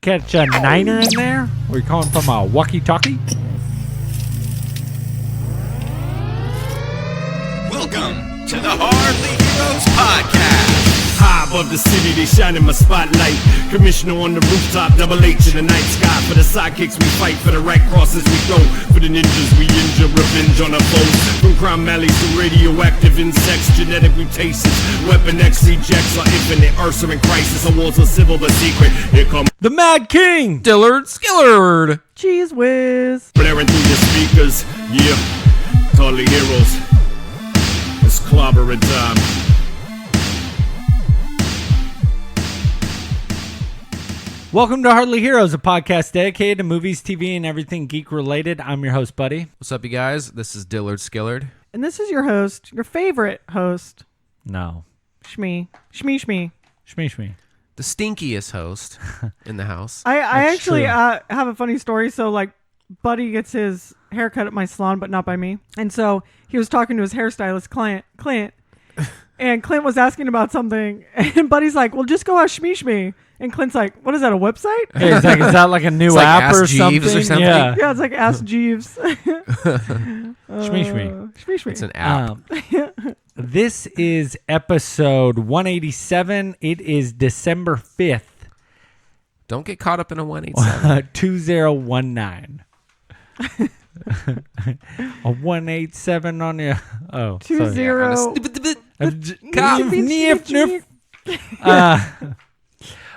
catch a niner in there? Are you calling from a walkie-talkie? Welcome to the Hardly Heroes Podcast. High above the city, they shine in my spotlight. Commissioner on the rooftop, double H in the night sky. For the sidekicks we fight, for the right crosses we go. For the ninjas we injure, revenge on our foes. From crime alleys to radioactive insects, genetic mutations. Weapon X rejects our infinite arson and crisis. Our wars are civil but secret. Here come The Mad King! Dillard Skillard. Cheese whiz. blaring through your speakers. Yeah, Hardly Heroes. It's clobbering time. Welcome to Hardly Heroes, a podcast dedicated to movies, TV, and everything geek-related. I'm your host, Buddy. What's up, you guys? This is Dillard Skillard. And this is your host, your favorite host, No. Shmee. Shmee. Shmee. The stinkiest host in the house. I That's actually true. have a funny story. So, like, Buddy gets his haircut at my salon, but not by me. And so he was talking to his hairstylist, Clint. And Clint was asking about something. And Buddy's like, well, just go ask Shmee. And Clint's like, what is that, a website? Hey, is that like a new It's like app Ask or Jeeves something? or something? Yeah. Yeah, it's like Ask Jeeves. Shmee. Shmee. It's an app. This is episode 187. It is December 5th, Don't get caught up in a 187. 2019. A 187 on your... Oh, sorry. 20.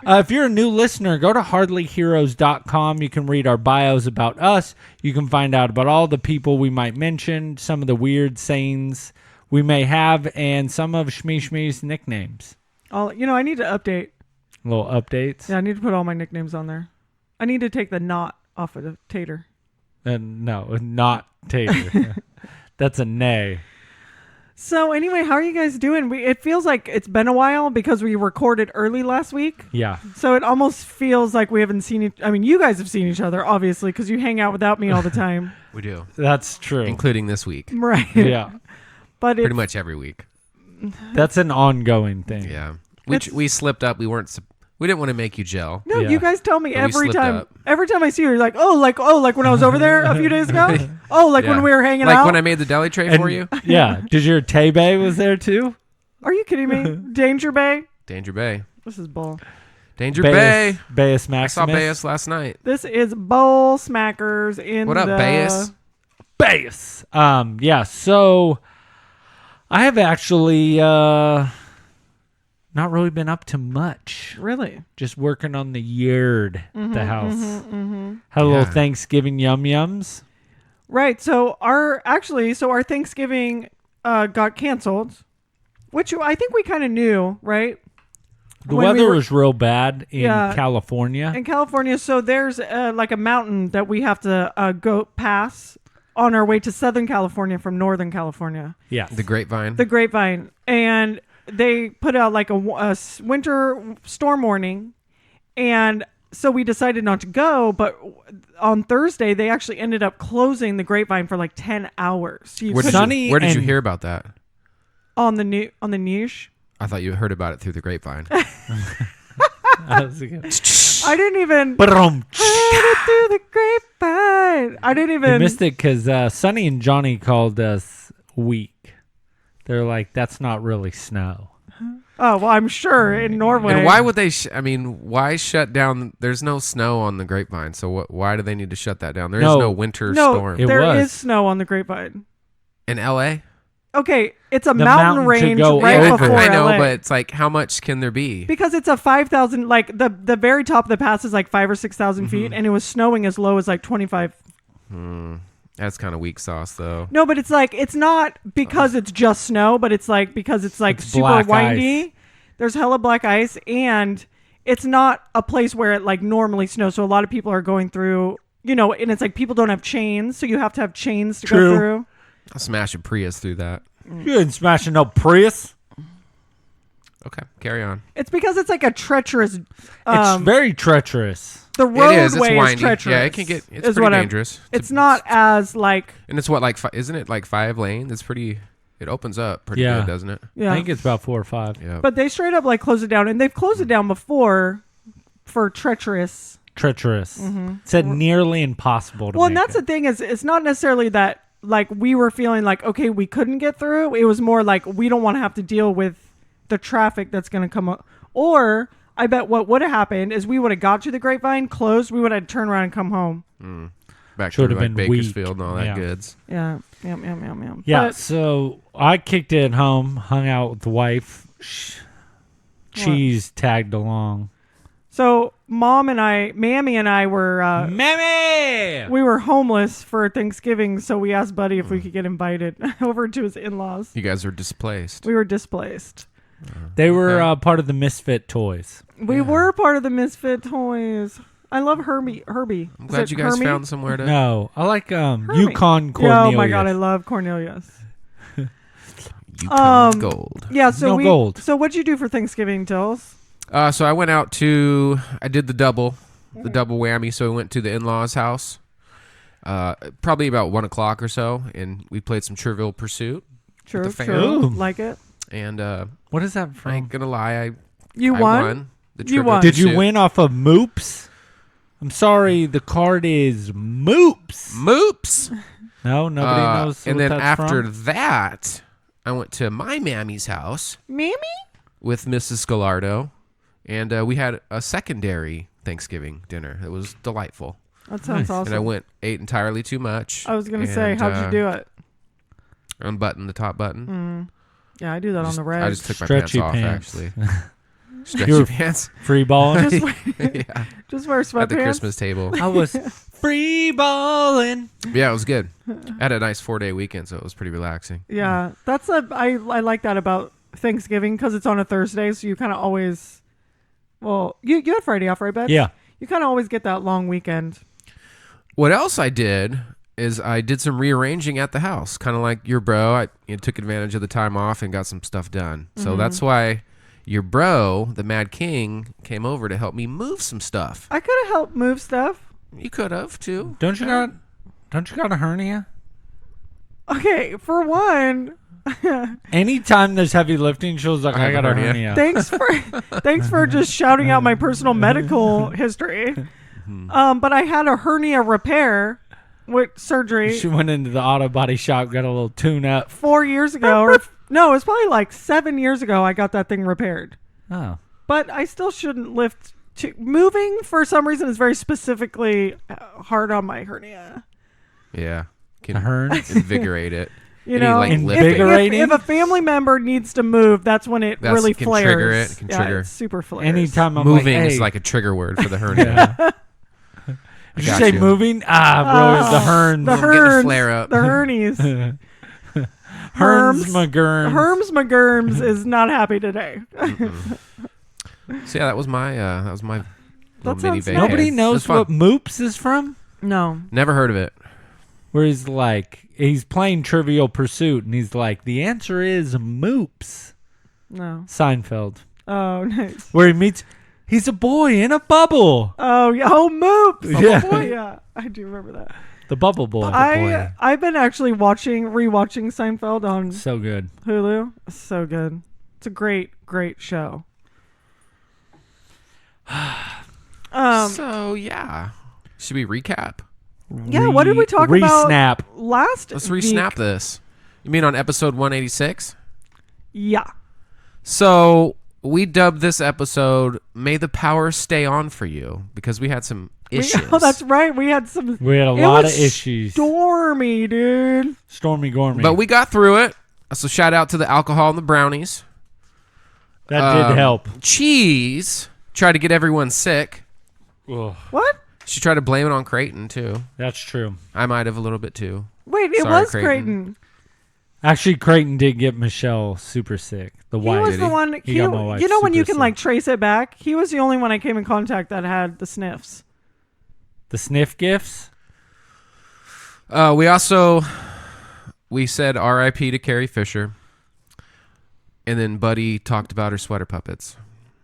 If you're a new listener, go to hardlyheroes.com. You can read our bios about us. You can find out about all the people we might mention, some of the weird sayings we may have, and some of Shmee's nicknames. I need to update. Little updates. Yeah, I need to put all my nicknames on there. I need to take the knot off of the tater. No, not Tater. That's a nay. So anyway, how are you guys doing? It feels like it's been a while because we recorded early last week. Yeah. So it almost feels like we haven't seen I mean, you guys have seen each other, obviously, because you hang out without me all the time. We do. That's true. Including this week. Right. Yeah. But Pretty much every week. That's an ongoing thing. Yeah. We slipped up. We didn't want to make you gel. No, Yeah. You guys tell me But we every slipped time. up. Every time I see you, you're like, like when I was over there a few days ago. When we were hanging like out. when I made the deli tray And- for you. Yeah. Did your Tay Bay was there too? Are you kidding me? Danger Bay. Danger Bay. This is bull. Danger Bay. Bayus I Maximus. saw Bayus last night. This is Bowl Smackers in What up, the... Bayus? Bayus. Yeah. So I have actually not really been up to much. Really? Just working on the yard at the house. Had a Yeah. little Thanksgiving yums. Right. So our Thanksgiving got canceled, which I think we kind of knew, right? The When we weather were- was real bad in Yeah. California. In California. So there's like a mountain that we have to go pass on our way to Southern California from Northern California, Yes. The Grapevine. the Grapevine. And they put out like a winter storm warning. And so we decided not to go. But on Thursday, they actually ended up closing the Grapevine for like 10 hours. So you Where did, couldn't- Sunny you, where did you and- hear about that? on the news. I thought you heard about it through the Grapevine. That was good. I didn't even Ba-dum. heard it through the grapevine. I didn't You even. missed it because Sonny and Johnny called us weak. They're like, that's not really snow. Oh well, I'm sure in Norway. And why would they? Why shut down? There's no snow on the Grapevine, so why do they need to shut that down? There is No. no winter No, storm It there was. is snow on the grapevine. in L.A. Okay, it's a The mountain mountain to range go right over. before I know, LA. but it's like, how much can there be? Because it's a 5,000, like the very top of the pass is like 5,000 or 6,000 feet, and it was snowing as low as like 25. That's kind of weak sauce, though. No, but it's like it's not because it's just snow, but it's like because it's like It's super black windy. ice. There's hella black ice, and it's not a place where it like normally snows. So a lot of people are going through, and it's like people don't have chains, so you have to have chains to True. go through. I'll smash a Prius through that. You ain't smashing no Prius. Okay, carry on. It's because it's like a treacherous. It's very treacherous. The It is. It's roadway is windy. treacherous. Yeah, it can get. It's is pretty what dangerous. It's not as like. And it's what, like, isn't it like 5 lanes? It's pretty. It opens up pretty Yeah. good, doesn't it? Yeah. I think it's about 4 or 5. Yeah. But they straight up like close it down, and they've closed it down before for treacherous treacherous. Said nearly impossible to Well, make and that's it. the thing is, it's not necessarily that like we were feeling like, okay, we couldn't get through. It was more like we don't want to have to deal with the traffic that's going to come up. Or I bet what would have happened is we would have got to the Grapevine, closed, we would have turned around and come home. Back Should've to like been Bakersfield weak. and all that Yeah. goods. Yeah. Yep. Yeah, But, so I kicked it home, hung out with the wife. Cheese tagged along. so Mammy and I were Mammy! we were homeless for Thanksgiving, so we asked Buddy if we could get invited over to his in-laws. You guys are displaced. We were displaced. They were Okay. part of the Misfit Toys. We were part of the Misfit Toys. I love Herbie. I'm glad you guys found somewhere to. No, I like Yukon Cornelius. Oh my god, I love Cornelius. Yukon Gold. Yeah, so No gold. So what'd you do for Thanksgiving, Tills? So I went out to. I did the double whammy. So we went to the in-laws' house. Probably about 1:00 or so, and we played some Trivial Pursuit. True, the fam- true. Ooh. Like it. And What is that I ain't from? gonna lie, You I won? won. The You Trivial won. Did you Pursuit. win off of Moops? I'm sorry, the card is Moops. Moops. No, nobody knows. And what then that's after from? that, I went to my mammy's house Mammy? with Mrs. Scalardo, and we had a secondary Thanksgiving dinner. It was delightful. That sounds Nice. awesome. And I ate entirely too much. I was gonna say, and, how'd you do it? Unbutton the top button. Yeah, I do that on the reg. I just took my Stretchy pants off, pants. actually. Stretchy You're- pants. free balling. Yeah. Just wear At the sweatpants. Christmas table. I was free balling. Yeah, it was good. I had a nice 4-day weekend, so it was pretty relaxing. Yeah, I like that about Thanksgiving because it's on a Thursday, so you kind of always. Well, you had Friday off, right, Beth? Yeah. You kind of always get that long weekend. What else I did is I did some rearranging at the house, kind of like your bro. I took advantage of the time off and got some stuff done. So that's why your bro, the Mad King, came over to help me move some stuff. I could have helped move stuff. You could have too. Don't you got a hernia? Okay, for one, Anytime there's heavy lifting, she was like, I I have got a a hernia. hernia. thanks for just shouting out my personal medical history. But I had a hernia repair with surgery She went into the auto body shop, got a little tune up. 4 years ago, or no, it was probably like 7 years ago. I got that thing repaired, Oh. but I still shouldn't lift. Moving for some reason is very specifically hard on my hernia. Yeah. Can The herns? invigorate it. You Any, know, like, if, lifting. Invigorating? if a family member needs to move, that's when it That's- really can flares. trigger it, can Yeah, trigger. it's super flares. Anytime I'm Moving like, hey, is like a trigger word for the hernia. Yeah. Did you got say you. moving? Bro, the herns. The I'm getting a herns, flare up. the hernies. Herms Herms. McGurns. Herms McGurms is not happy today. So yeah, that was my little mini sounds vacay. nice. Nobody It knows was fun. what Moops is from? No. Never heard of it. Where he's like, he's playing Trivial Pursuit, and he's like, the answer is Moops. No. Seinfeld. Oh, nice. Where he meets, he's a boy in a bubble. Oh, yeah. Oh, Moops. Yeah. Oh, boy, yeah. I do remember that. The bubble boy. I've been actually rewatching Seinfeld on So good. Hulu. So good. It's a great show. So yeah, should we recap? Yeah, what did we talk about? Re-snap. Last Let's week? re-snap this. You mean on episode 186? Yeah. So we dubbed this episode "May the Power Stay On for You" because we had some issues. Oh, that's right. We had some. We had a It lot of was issues. Stormy, dude. Stormy Gormy. But we got through it. So shout out to the alcohol and the brownies. that did help. Cheese tried to get everyone sick. Ugh, What? She tried to blame it on Creighton too. that's true. I might have a little bit too. Wait, it Sorry, was Creighton. Actually, Creighton did get Michelle super sick. The He wife. was Did the he? one. He got my wife you know when super you can sick. like trace it back. He was the only one I came in contact that had the sniffs. The sniff gifts. We said R.I.P. to Carrie Fisher, and then Buddy talked about her sweater puppets.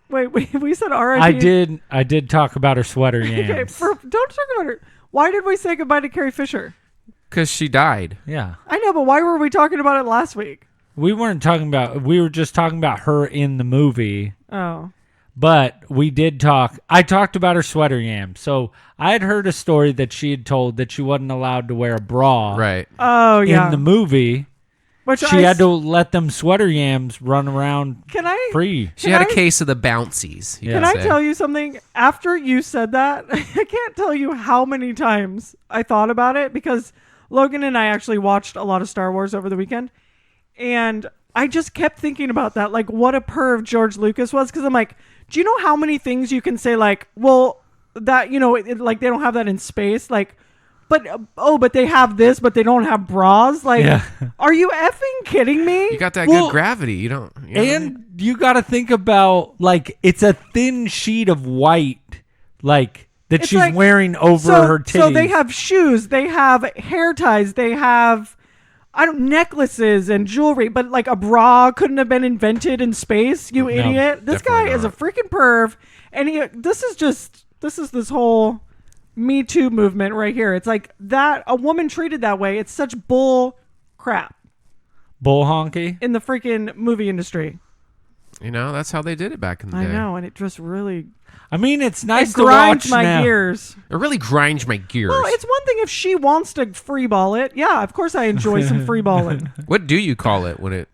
Wait, we said R.I.P. I did talk about her sweater yams. Okay, don't talk about her. Why did we say goodbye to Carrie Fisher? Because she died. Yeah. I know, but why were we talking about it last week? We weren't talking about, we were just talking about her in the movie. Oh, But we did talk. I talked about her sweater yam. So I had heard a story that she had told that she wasn't allowed to wear a bra Right. Oh yeah. in the movie. Which She had to let them sweater yams run around Can I? free. She had a I- case of the bouncies. Yeah. Can I tell you something? After you said that, I can't tell you how many times I thought about it because Logan and I actually watched a lot of Star Wars over the weekend, and I just kept thinking about that, like what a perv George Lucas was. Because I'm like, do you know how many things you can say like, well, that like they don't have that in space, like. But they have this, but they don't have bras. Like, Are you effing kidding me? You got that Well, good gravity. You don't. You know what I mean? And you got to think about, like, it's a thin sheet of white, like, that It's she's like- wearing over her titties. So they have shoes, they have hair ties, they have necklaces and jewelry, but like a bra couldn't have been invented in space. You idiot! This guy definitely is a not. freaking perv, and this is this whole Me Too movement right here. It's like that a woman treated that way. It's such bull crap bull honky. in the freaking movie industry. You know, that's how they did it back in the I day. know, and it just really I mean, it's nice it to grinds watch my now. gears. It really grinds my gears. Well, it's one thing if she wants to freeball it. Yeah, of course I enjoy some freeballing. What do you call it when it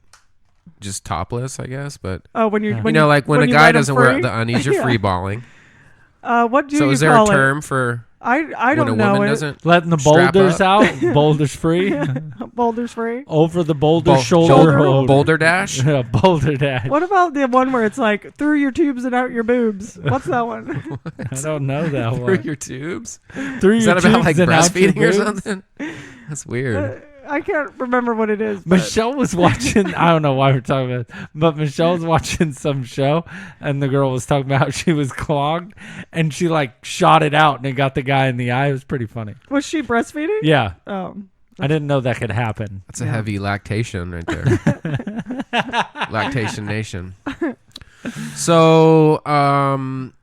just topless? I guess, but Oh, when you you know, like when a you guy let 'em doesn't wear free? the undies, you're Yeah. freeballing. What do So you is there call a it? term for I when don't a know woman it. doesn't Letting the strap boulders up? out. Boulders free. Boulders free. Over the boulder Bul- shoulder. hold. boulder dash? Yeah, boulder dash. What about the one where it's like through your tubes and out your boobs? What's that one? I don't know that Through one. your tubes? Through Is your that about tubes like and out your breastfeeding or boobs? something? That's weird. I can't remember what it is. But Michelle was watching. I don't know why we're talking about this, but Michelle was watching some show, and the girl was talking about how she was clogged, and she like shot it out, and it got the guy in the eye. It was pretty funny. was she breastfeeding? Yeah, Oh, I didn't know that could happen. That's a heavy lactation right there. Lactation Nation. So,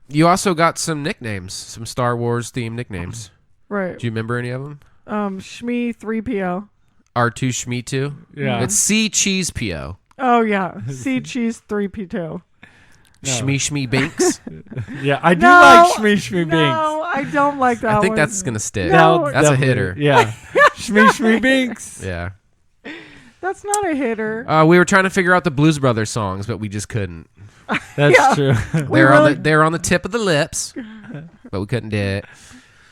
you also got some nicknames, some Star Wars themed nicknames. right. Do you remember any of them? Shmee 3PO. R2 Shmee2? Yeah. It's C Cheese PO. Oh yeah, C Cheese 3PO. Shmee Shmee Binks. Yeah, I do No, like Shmee Shmee Binks. No, I don't like that I think one. that's going to stick. No. That's a definitely- hitter. Yeah, Shmee Shmee Binks. Yeah. That's not a hitter. We were trying to figure out the Blues Brothers songs, but we just couldn't. That's Yeah. true. They're on the tip of the lips, but we couldn't do it.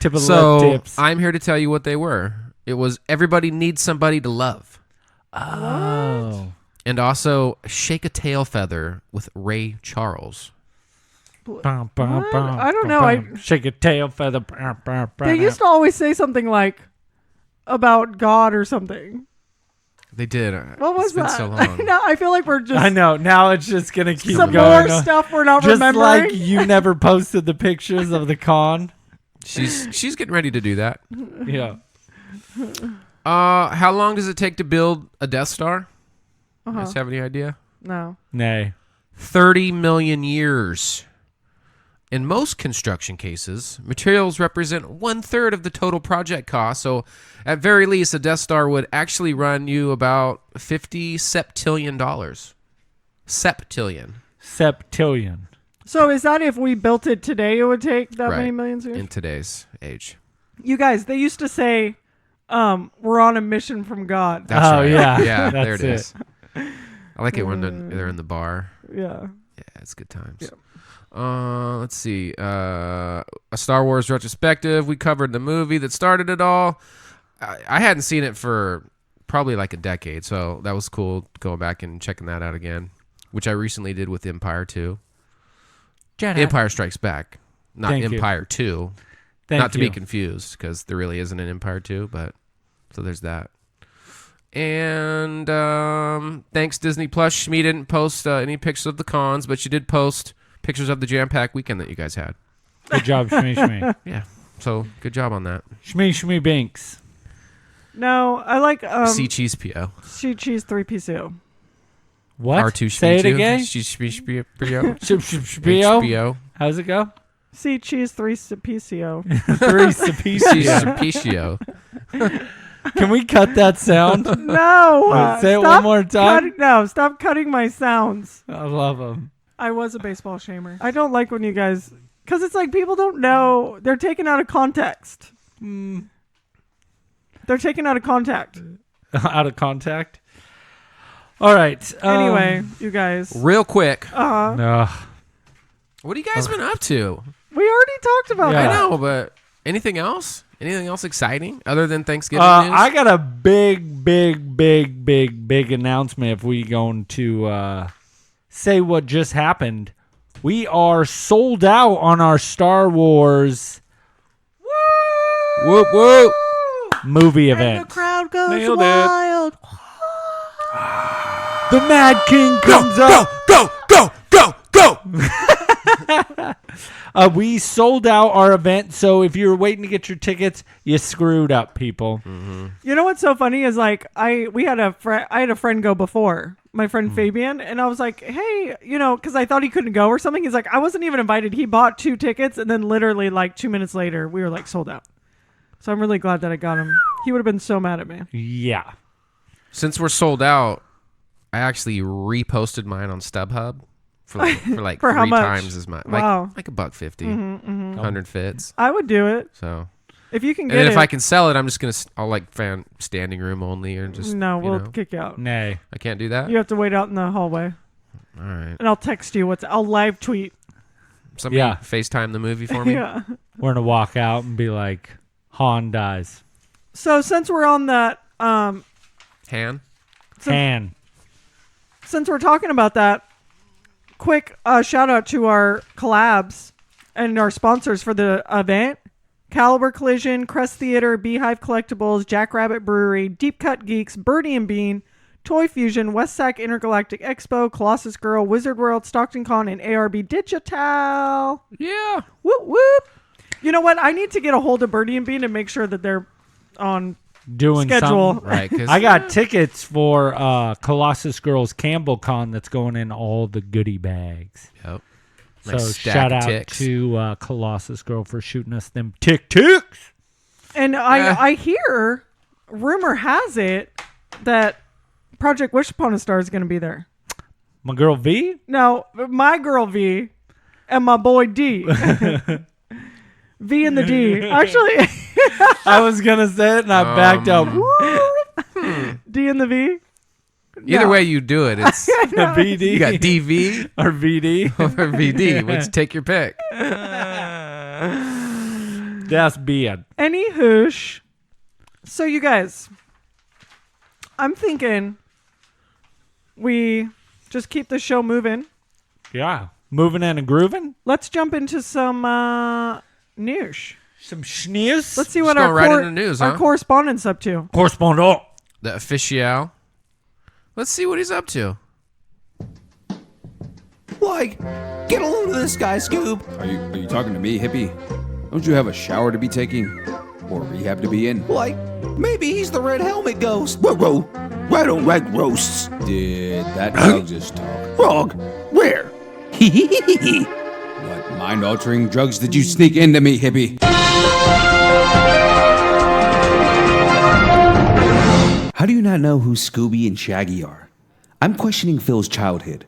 Tip of the So lip tips. I'm here to tell you what they were. It was Everybody Needs Somebody to Love. Oh. And also Shake a Tail Feather with Ray Charles. Bum, bum, What? bum, I don't bum, know. bum. Shake a tail feather. They used to always say something like about God or something. They did. What was it's been that? so long. No, I feel like we're just I know. Now it's just gonna keep some going. more stuff we're not Just remembering. like you never posted the pictures of the con. She's getting ready to do that. Yeah. How long does it take to build a Death Star? You Uh-huh. guys have any idea? No. Nay. 30 million years. In most construction cases, materials represent 1/3 of the total project cost. So, at very least, a Death Star would actually run you about $50 septillion. Septillion Septillion. So is that if we built it today, it would take that Right. many millions of years? in today's age. You guys, they used to say, we're on a mission from God. That's Oh, right. yeah. Yeah, there That's it is. I like it when they're in the bar. Yeah. Yeah, it's good times. Let's see. A Star Wars retrospective. We covered the movie that started it all. I hadn't seen it for probably like a decade, so that was cool going back and checking that out again, which I recently did with Empire 2. Jedi. Empire Strikes Back, not Thank you. Empire 2. Thank Not to you. be confused, because there really isn't an Empire 2, but so there's that. And thanks Disney Plus, Shmee didn't post any pictures of the cons, but she did post pictures of the jam-packed weekend that you guys had. Good job, Shmee Shmee. Yeah, so good job on that. Shmee Shmee Binks. No, I like C Cheese PO. C Cheese 3PO. What? R2 Say it Shmee again. PO. Shpio. HBO. How's it go? C Cheese 3PCO. Three Sapicio. PCO. Can we cut that sound? No. Say it one stop more time. No, stop cutting my sounds. I love them. I was a baseball shamer. I don't like when you guys, because it's like people don't know. They're taken out of context. They're taken out of contact. Out of contact. All right. Anyway, you guys. Real quick. Uh-huh. What have you guys been up to? We already talked about Yeah. that. I know, but anything else? Anything else exciting other than Thanksgiving news? I got a big announcement if we going to say what just happened. We are sold out on our Star Wars Whoop, whoop. movie event. Crowd goes Nailed it. wild. The Mad King comes up. Go! We sold out our event, so if you were waiting to get your tickets, you screwed up, people. You know what's so funny is like I had a friend go before, my friend Fabian, and I was like, hey, because I thought he couldn't go or something. He's like, I wasn't even invited. He bought 2 tickets, and then literally like 2 minutes later, we were like sold out. So I'm really glad that I got him. He would have been so mad at me. Yeah. Since we're sold out, I actually reposted mine on StubHub for like For how 3 much? times as much. Wow. Like $1.50. 100 fits. I would do it So, if you can and get then it. if I can sell it, I'm just gonna. I'll like fan standing room only, or just No, you we'll know. kick you out. Nay. I can't do that. You have to wait out in the hallway, All right. and I'll text you. I'll live tweet. Somebody Yeah. FaceTime the movie for me. Yeah. We're going to walk out and be like, Han dies. So since we're on that, Han. Han. since we're talking about that, quick shout out to our collabs and our sponsors for the event: Caliber Collision, Crest Theater, Beehive Collectibles, Jackrabbit Brewery, Deep Cut Geeks, Birdie and Bean, Toy Fusion, West Sac Intergalactic Expo, Colossus Girl, Wizard World, Stockton Con, and ARB Digital. Yeah. Whoop whoop. You know what? I need to get a hold of Birdie and Bean and make sure that they're on Doing schedule. something. Right. 'Cause I got tickets for Colossus Girls Campbell Con that's going in all the goodie bags. Yep. So Nice stack shout of out ticks. to Colossus Girl for shooting us them ticks. And I hear, rumor has it, that Project Wish Upon a Star is going to be there. My girl V? No, my girl V and my boy D. V and the D. Actually, I was going to say it and I backed up. D and the V. Either No. way you do it, it's The VD. you got DV or VD. or VD. Which take your pick. That's being. Any hoosh. So you guys, I'm thinking we just keep the show moving. Yeah. Moving and grooving. Let's jump into some news. Some schneers. Let's see what Just our, going right into the news, our huh? correspondent's up to. Correspondent. The official. Let's see what he's up to. Like, get a load of this guy, Scoob. Are you talking to me, hippie? Don't you have a shower to be taking? Or rehab to be in? Like, maybe he's the red helmet ghost. Whoa. Red on red roasts. Did that dog just talk? Frog, where? What mind-altering drugs did you sneak into me, hippie? How do you not know who Scooby and Shaggy are? I'm questioning Phil's childhood.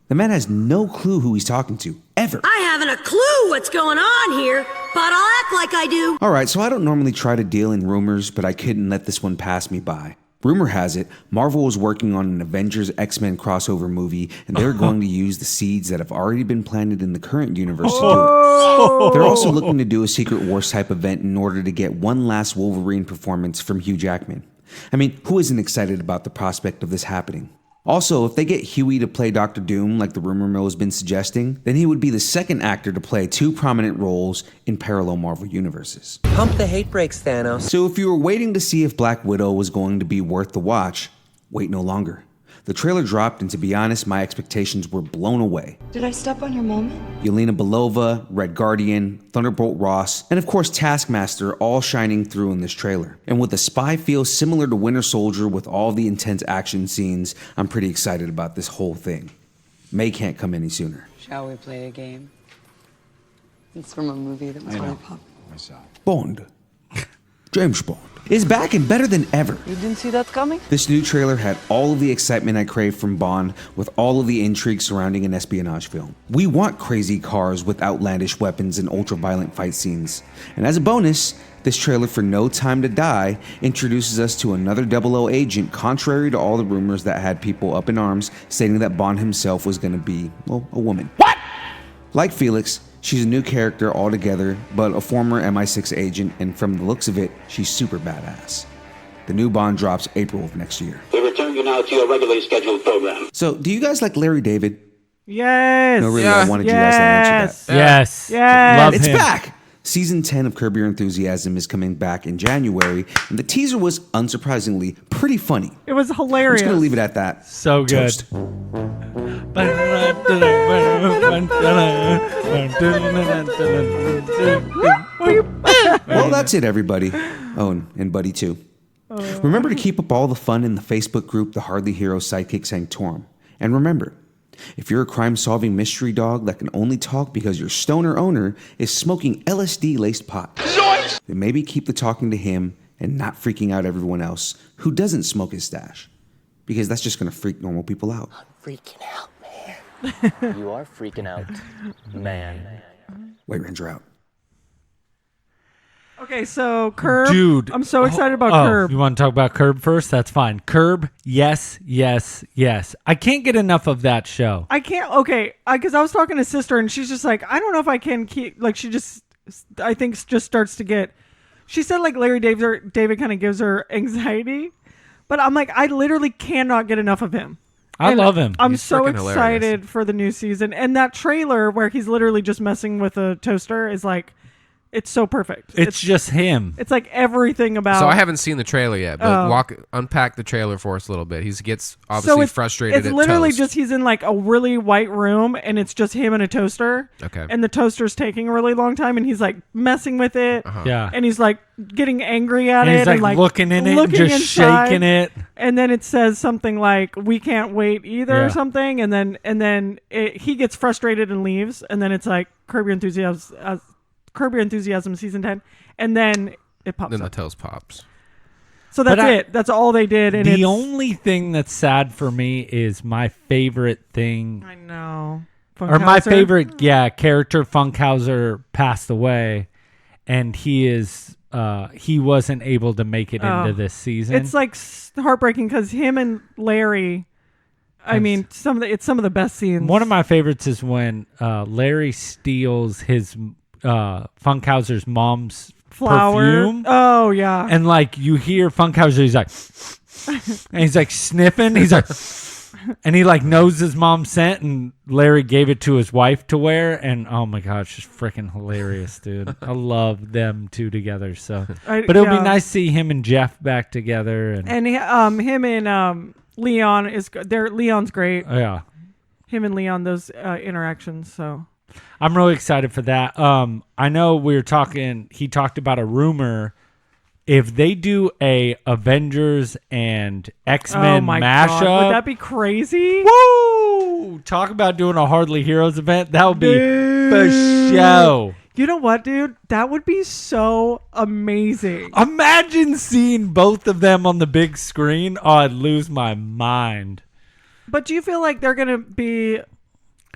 The man has no clue who he's talking to, ever. I haven't a clue what's going on here, but I'll act like I do. Alright, so I don't normally try to deal in rumors, but I couldn't let this one pass me by. Rumor has it, Marvel is working on an Avengers X-Men crossover movie, and they're going to use the seeds that have already been planted in the current universe to do it. They're also looking to do a Secret Wars type event in order to get one last Wolverine performance from Hugh Jackman. I mean, who isn't excited about the prospect of this happening? Also, if they get Huey to play Doctor Doom like the rumor mill has been suggesting, then he would be the second actor to play 2 prominent roles in parallel Marvel universes. Pump the hate brakes, Thanos. So if you were waiting to see if Black Widow was going to be worth the watch, wait no longer. The trailer dropped, and to be honest, my expectations were blown away. Did I step on your moment? Yelena Belova, Red Guardian, Thunderbolt Ross, and of course Taskmaster all shining through in this trailer. And with a spy feel similar to Winter Soldier with all the intense action scenes, I'm pretty excited about this whole thing. May can't come any sooner. Shall we play a game? It's from a movie that was really popular. Bond. James Bond. is back and better than ever. You didn't see that coming? This new trailer had all of the excitement I craved from Bond with all of the intrigue surrounding an espionage film. We want crazy cars with outlandish weapons and ultra-violent fight scenes. And as a bonus, this trailer for No Time to Die introduces us to another 00 agent, contrary to all the rumors that had people up in arms stating that Bond himself was going to be, well, a woman. What? Like Felix, she's a new character altogether, but a former MI6 agent, and from the looks of it, she's super badass. The new Bond drops April of next year. We return you now to your regularly scheduled program. So, do you guys like Larry David? Yes. No, really, I wanted you guys to answer that. Yes. Yes. Love It's him. back! Season 10 of Curb Your Enthusiasm is coming back in January, and the teaser was, unsurprisingly, pretty funny. It was I'm hilarious. just gonna leave it at that. So good. Toast. Well, that's it, everybody. Oh, and Buddy, too. Remember to keep up all the fun in the Facebook group, The Hardly Heroes Sidekicks Sanctorum. And remember, if you're a crime-solving mystery dog that can only talk because your stoner owner is smoking LSD-laced pot, then maybe keep the talking to him and not freaking out everyone else who doesn't smoke his stash. Because that's just going to freak normal people out. Freaking out, man. You are freaking out, man. White Ranger out. Okay, so Curb. Dude. I'm so excited about Oh, Curb. you want to talk about Curb first? That's fine. Curb, yes, yes, yes. I can't get enough of that show. I can't. Okay, because I was talking to sister, and she's just like, I don't know if I can keep. Like, she just, I think, just starts to get. She said like Larry David kind of gives her anxiety, but I'm like, I literally cannot get enough of him. I And love him. I'm He's so freaking excited hilarious. for the new season, and that trailer where he's literally just messing with a toaster is like, it's so perfect. It's just him. It's like everything about. So I haven't seen the trailer yet, but Oh. unpack the trailer for us a little bit. He gets So obviously frustrated It's at literally toast. just he's in like a really white room, and it's just him and a toaster. Okay. And the toaster's taking a really long time, and he's like messing with it. Yeah. And he's like getting angry at And it, he's and like looking in it and looking just inside. shaking it. And then it says something like "We can't wait either" Yeah. or something, and then he gets frustrated and leaves, and then it's like Curb Your Enthusiasm season 10, and then it pops then the up. toast pops. So that's But it. That's all they did. And The it's, only thing that's sad for me is my favorite thing, I know. or my Funkhauser. favorite, character, Funkhauser, passed away, and he wasn't able to make it into this season. It's like heartbreaking because him and Larry. I mean, it's some of the best scenes. One of my favorites is when Larry steals his Funkhauser's mom's flower. perfume. Oh yeah. And like you hear Funkhauser, he's like, and he's like sniffing. He's like, and he like knows his mom's scent, and Larry gave it to his wife to wear. And oh my gosh, it's freaking hilarious, dude. I love them two together. So, but it'll be nice to see him and Jeff back together. And him and Leon is Leon's great. yeah, Him and Leon, those interactions. So I'm really excited for that. I know we were talking. He talked about a rumor. If they do a Avengers and X-Men oh my mashup, God, would that be crazy? woo! Talk about doing a Hardly Heroes event. That would be for show. You know what, dude? That would be so amazing. Imagine seeing both of them on the big screen. Oh, I'd lose my mind. But do you feel like they're gonna be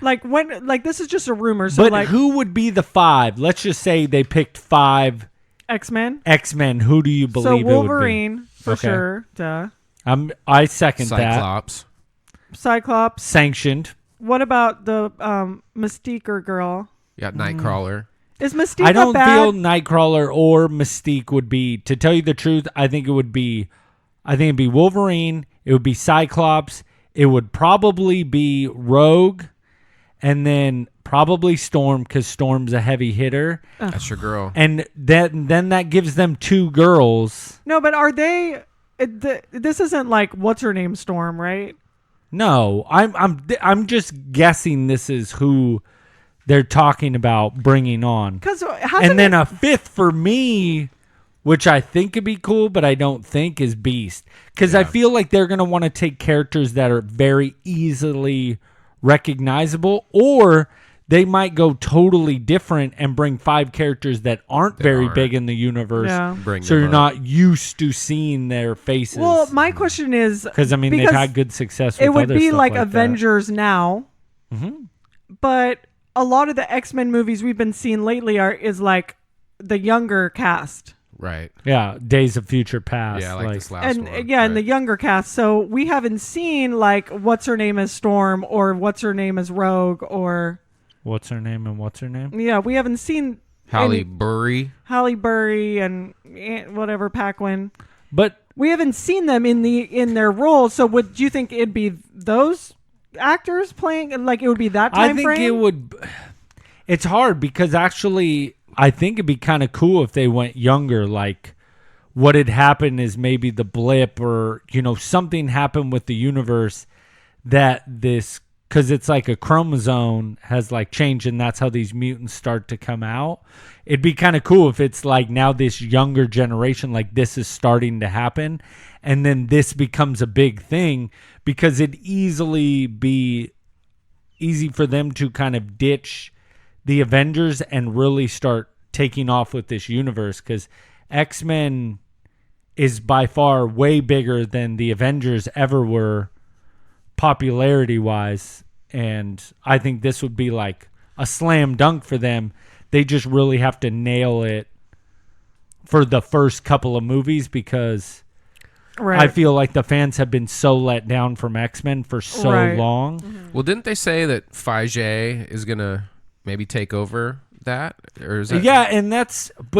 like when like this is just a rumor? So But like who would be the 5? Let's just say they picked 5 X-Men. X-Men. Who do you believe So it would be? Wolverine for Okay. sure. Duh. I second that. Cyclops. Cyclops. Sanctioned. What about the Mystique girl? Yeah, Nightcrawler. Is Mystique I don't a bad? feel Nightcrawler or Mystique would be. To tell you the truth, I think it'd be Wolverine. It would be Cyclops. It would probably be Rogue, and then probably Storm because Storm's a heavy hitter. That's your girl. And then that gives them 2 girls. No, but are they? This isn't like what's her name Storm, right? No, I'm just guessing this is who they're talking about bringing on. Because And then a 5th for me, which I think could be cool, but I don't think is Beast. Because I feel like they're going to want to take characters that are very easily recognizable, or they might go totally different and bring 5 characters that aren't very big in the universe. Yeah. So you're not used to seeing their faces. Well, my question is because I mean they've had good success with it would other be stuff like that. Avengers now. Mm-hmm. But a lot of the X-Men movies we've been seeing lately is like the younger cast. Right. Yeah, Days of Future Past. Yeah, like this last and one. yeah, and the younger cast. So we haven't seen like what's her name as Storm or what's her name as Rogue or what's her name and what's her name? Yeah, we haven't seen Halle Berry and whatever Paquin. But we haven't seen them in their roles. So would you think it'd be those actors playing? Like it would be that time frame? I think it would. It's hard because actually, I think it'd be kind of cool if they went younger. Like, what had happened is maybe the blip, or something happened with the universe that this, because it's like a chromosome has like changed, and that's how these mutants start to come out. It'd be kind of cool if it's like now this younger generation, like this is starting to happen, and then this becomes a big thing because it'd easily be easy for them to kind of ditch the Avengers and really start taking off with this universe, because X-Men is by far way bigger than the Avengers ever were popularity wise, and I think this would be like a slam dunk for them. They just really have to nail it for the first couple of movies, because I feel like the fans have been so let down from X-Men for so long. Mm-hmm. Well, didn't they say that Fage is gonna maybe take over that, or is that? Yeah, and that's no.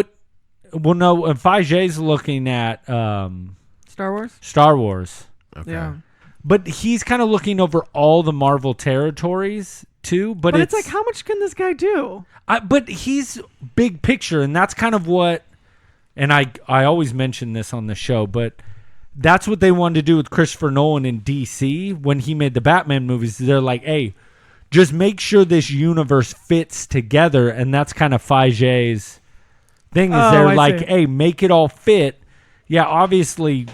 Fage's looking at Star Wars. Star Wars. Okay. Yeah. But he's kind of looking over all the Marvel territories too. But it's like, how much can this guy do? But he's big picture, and that's kind of what. And I always mention this on the show, but that's what they wanted to do with Christopher Nolan in DC when he made the Batman movies. They're like, hey, just make sure this universe fits together, and that's kind of Fage's thing. Is they're like, hey, make it all fit. Yeah, obviously,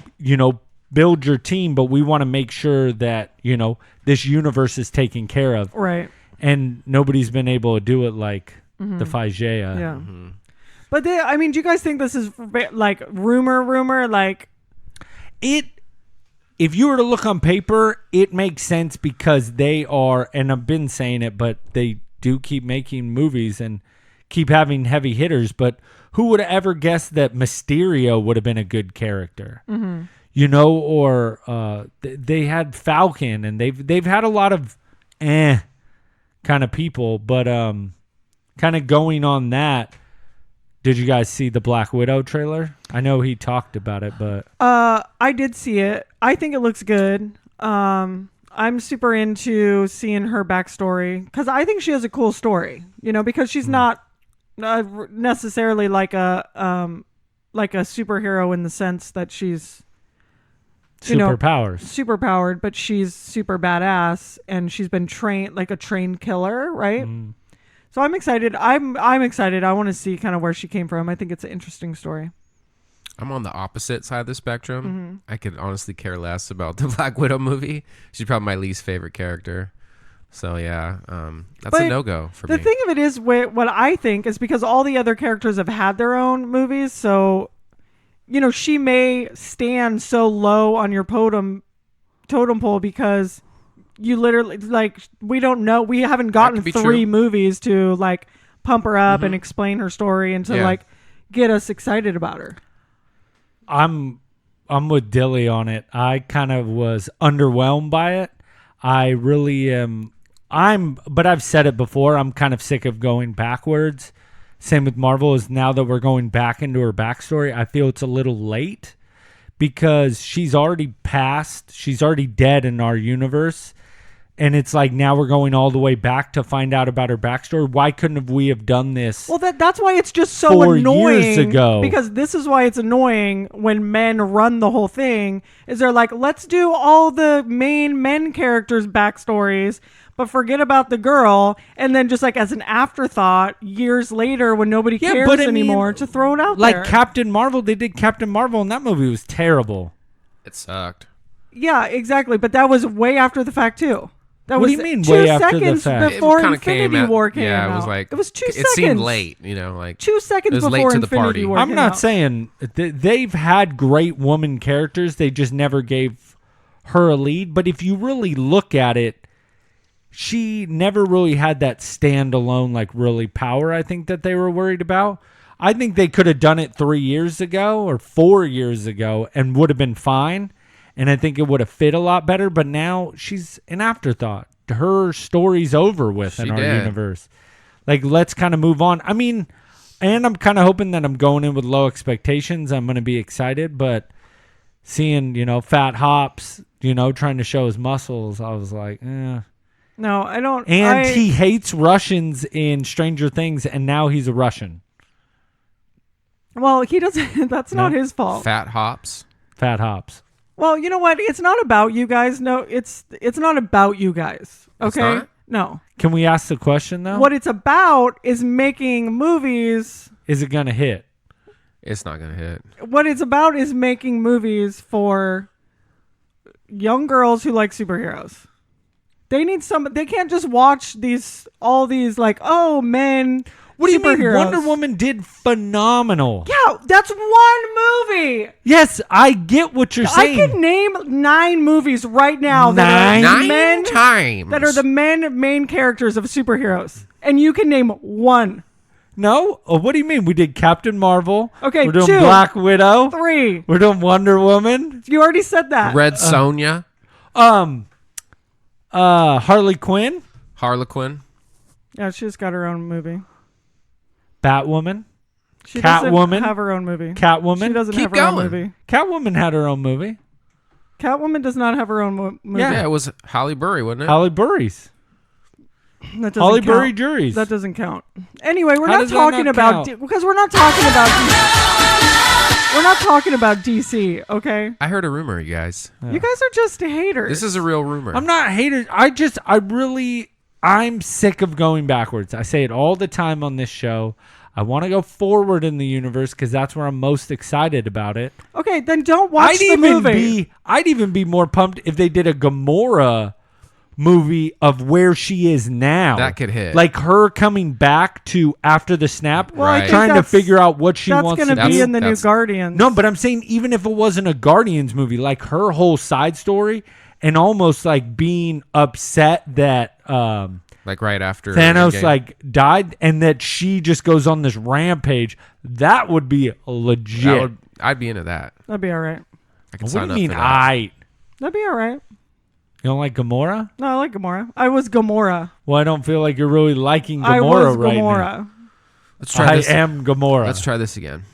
build your team, but we want to make sure that this universe is taken care of. Right. And nobody's been able to do it like the Fage. Yeah. Mm-hmm. But do you guys think this is like rumor? Like it. If you were to look on paper, it makes sense because they are, and I've been saying it, but they do keep making movies and keep having heavy hitters. But who would have ever guessed that Mysterio would have been a good character? Mm-hmm. Or they had Falcon, and they've had a lot of kind of people, but kind of going on that. Did you guys see the Black Widow trailer? I know he talked about it, but I did see it. I think it looks good. I'm super into seeing her backstory because I think she has a cool story. Because she's not necessarily like a superhero in the sense that she's superpowered, but she's super badass, and she's been trained like a trained killer, right? So I'm excited. I'm excited. I want to see kind of where she came from. I think it's an interesting story. I'm on the opposite side of the spectrum. Mm-hmm. I could honestly care less about the Black Widow movie. She's probably my least favorite character. So yeah, that's a no-go for me. The thing of it is, what I think is because all the other characters have had their own movies, so she may stand so low on your totem pole because you literally we don't know. We haven't gotten 3 movies to like pump her up and explain her story and to get us excited about her. I'm with Dilly on it. I kind of was underwhelmed by it. I really am. But I've said it before. I'm kind of sick of going backwards. Same with Marvel. Is now that we're going back into her backstory, I feel it's a little late because she's already passed. She's already dead in our universe. And it's like now we're going all the way back to find out about her backstory. Why couldn't we have done this? Well, that's why it's just so 4 annoying. Years ago. Because this is why it's annoying when men run the whole thing. Is they're like, let's do all the main men characters' backstories, but forget about the girl. And then just like as an afterthought, years later when nobody cares anymore, to throw it out there. Like Captain Marvel, they did Captain Marvel, and that movie was terrible. It sucked. Yeah, exactly. But that was way after the fact too. That What was do you mean, 2 way after the seconds fact? before kinda Infinity War came out. Yeah, it was like it was 2 seconds. It seemed late, like 2 seconds it was before late to the Infinity party. War I'm came not out. saying they've had great woman characters. They just never gave her a lead. But if you really look at it, she never really had that standalone, like, really power, I think, that they were worried about. I think they could have done it 3 years ago or 4 years ago and would have been fine. And I think it would have fit a lot better. But now she's an afterthought. Her story's over with in our universe. Like, let's kind of move on. I mean, and I'm kind of hoping that I'm going in with low expectations. I'm going to be excited. But seeing, Fat Hops, trying to show his muscles, I was like, eh. No, I don't. And he hates Russians in Stranger Things, and now he's a Russian. Well, he doesn't. That's not his fault. Fat Hops. Fat Hops. Well, you know what? It's not about you guys. No, it's not about you guys. Okay? not? No. Can we ask the question, though? What it's about is making movies. Is it going to hit? It's not gonna hit. What it's about is making movies for young girls who like superheroes. They need they can't just watch all these like, oh, men. What do you mean? superheroes. Wonder Woman did phenomenal. Yeah, that's one movie. Yes, I get what you're saying. I can name 9 movies right now Nine? that are Nine men times. that are the main characters of superheroes, and you can name 1. No? Oh, what do you mean? We did Captain Marvel. Okay, we're doing 2. Black Widow. 3. We're doing Wonder Woman. You already said that. Red Sonja. Harley Quinn. Harlequin. Yeah, she's got her own movie. Batwoman. She Catwoman. doesn't have her own movie. Catwoman. She doesn't Keep have her own going. movie. Catwoman had her own movie. Catwoman does not have her own movie. Yeah, it was Halle Berry, wasn't it? Halle Berry's. That doesn't Halle count. Berry juries. That doesn't count. Anyway, we're How not does that talking not about count? because we're not talking about we're not talking about DC. Okay, I heard a rumor, you guys. you guys are just haters. This is a real rumor. I'm not haters. I'm sick of going backwards. I say it all the time on this show. I want to go forward in the universe because that's where I'm most excited about it. Okay, then don't watch the movie. I'd even be more pumped if they did a Gamora movie of where she is now. That could hit. Like her coming back to after the snap, Well, I think trying to that's- figure out what she That's wants going to to be do. in the new Guardians. No, but I'm saying even if it wasn't a Guardians movie, like her whole side story and almost like being upset that like right after Thanos Endgame. like died and that she just goes on this rampage, that would be legit. I'd be into that. That'd be all right. I could What sign do you up mean for that. That'd be all right. You don't like Gamora? No, I like Gamora. I was Gamora. Well, I don't feel like you're really liking Gamora I was right Gamora. now. Let's try this. I am Gamora. Let's try this again.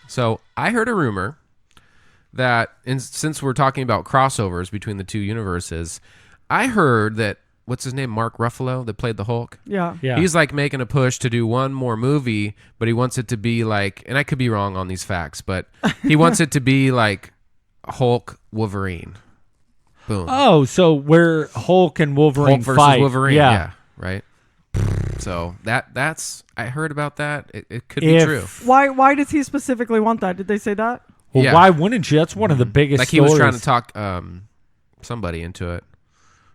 So I heard a rumor that since we're talking about crossovers between the two universes, I heard that what's his name, Mark Ruffalo, that played the Hulk. Yeah. He's like making a push to do one more movie, but he wants it to be like, and I could be wrong on these facts, but he wants it to be like Hulk Wolverine. Boom. Oh, so where Hulk and Wolverine Hulk versus fight. Wolverine. Yeah. Yeah, right. So that's I heard about that. It could be If- true. Why does he specifically want that? Did they say that? Well, Yeah. why wouldn't you? That's one of the biggest Like he stories. was trying to talk somebody into it,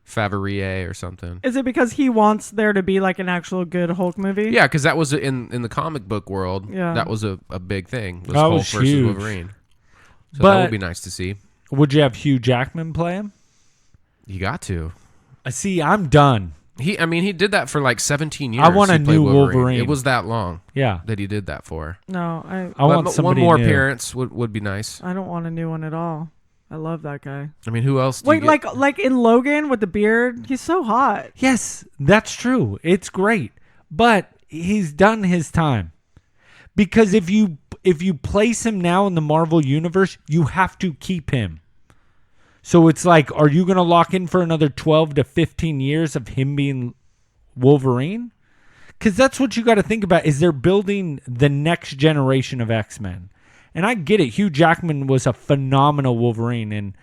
Favreau or something. Is it because he wants there to be like an actual good Hulk movie? Yeah, because that was in the comic book world. Yeah. That was a big thing. Was That Hulk was versus huge. Wolverine. So But- that would be nice to see. Would you have Hugh Jackman play him? You got to. See, I'm done. He did that for like 17 years. I want a He played new Wolverine. It was that long Yeah. that he did that for. No, I But want one somebody more new. appearance would be nice. I don't want a new one at all. I love that guy. I mean, who else? Do Wait, you get? like in Logan with the beard, he's so hot. Yes, that's true. It's great. But he's done his time. Because if you place him now in the Marvel universe, you have to keep him. So it's like, are you going to lock in for another 12 to 15 years of him being Wolverine? Because that's what you got to think about, is they're building the next generation of X-Men. And I get it. Hugh Jackman was a phenomenal Wolverine, and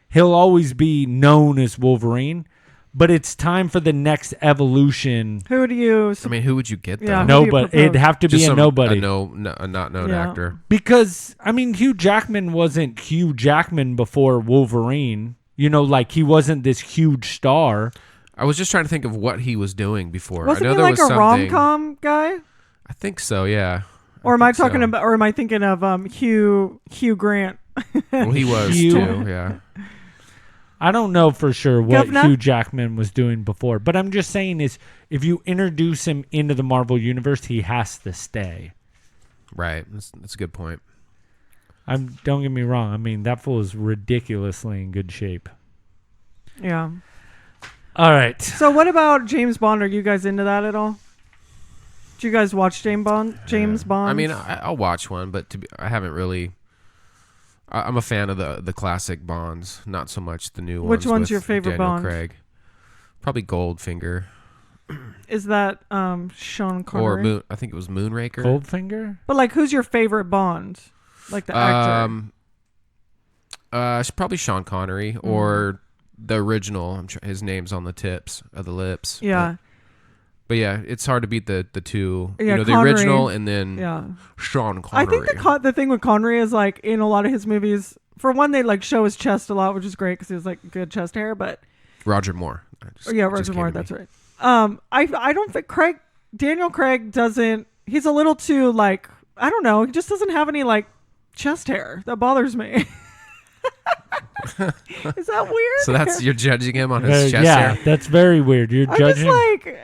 he'll always be known as Wolverine. but it's time for the next evolution. Who do you? I mean, who would you get though? Yeah. Nobody. It'd have to be a nobody. A not known actor. Because, I mean, Hugh Jackman wasn't Hugh Jackman before Wolverine. You know, like, he wasn't this huge star. I was just trying to think of what he was doing before. Wasn't I know he there like was a something. rom-com guy? I think so. Yeah. Or am I talking about? Or am I thinking of Hugh Grant? Well, he was Hugh. too. Yeah. I don't know for sure what Governor? Hugh Jackman was doing before, but I'm just saying is if you introduce him into the Marvel Universe, he has to stay. Right. That's a good point. Don't get me wrong. I mean, that fool is ridiculously in good shape. Yeah. All right. So what about James Bond? Are you guys into that at all? Do you guys watch James Bond? I mean, I'll watch one, but I haven't really. I'm a fan of the classic Bonds, not so much the new ones. Which one's with your favorite Daniel Bond? Craig. Probably Goldfinger. Is that Sean Connery? Or Moon. I think it was Moonraker. Goldfinger? But like, who's your favorite Bond? Like the actor? It's probably Sean Connery or the original. His name's on the tips of the lips. Yeah. But yeah, it's hard to beat the two. Yeah, the Connery. original and then Yeah. Sean Connery. I think the thing with Connery is like in a lot of his movies. For one, they like show his chest a lot, which is great because he has like good chest hair. But Roger Moore. Roger Moore. That's right. I don't think Daniel Craig doesn't. He's a little too like, I don't know. He just doesn't have any like chest hair that bothers me. Is that weird? So you're judging him on his chest yeah, hair? that's very weird. You're judging.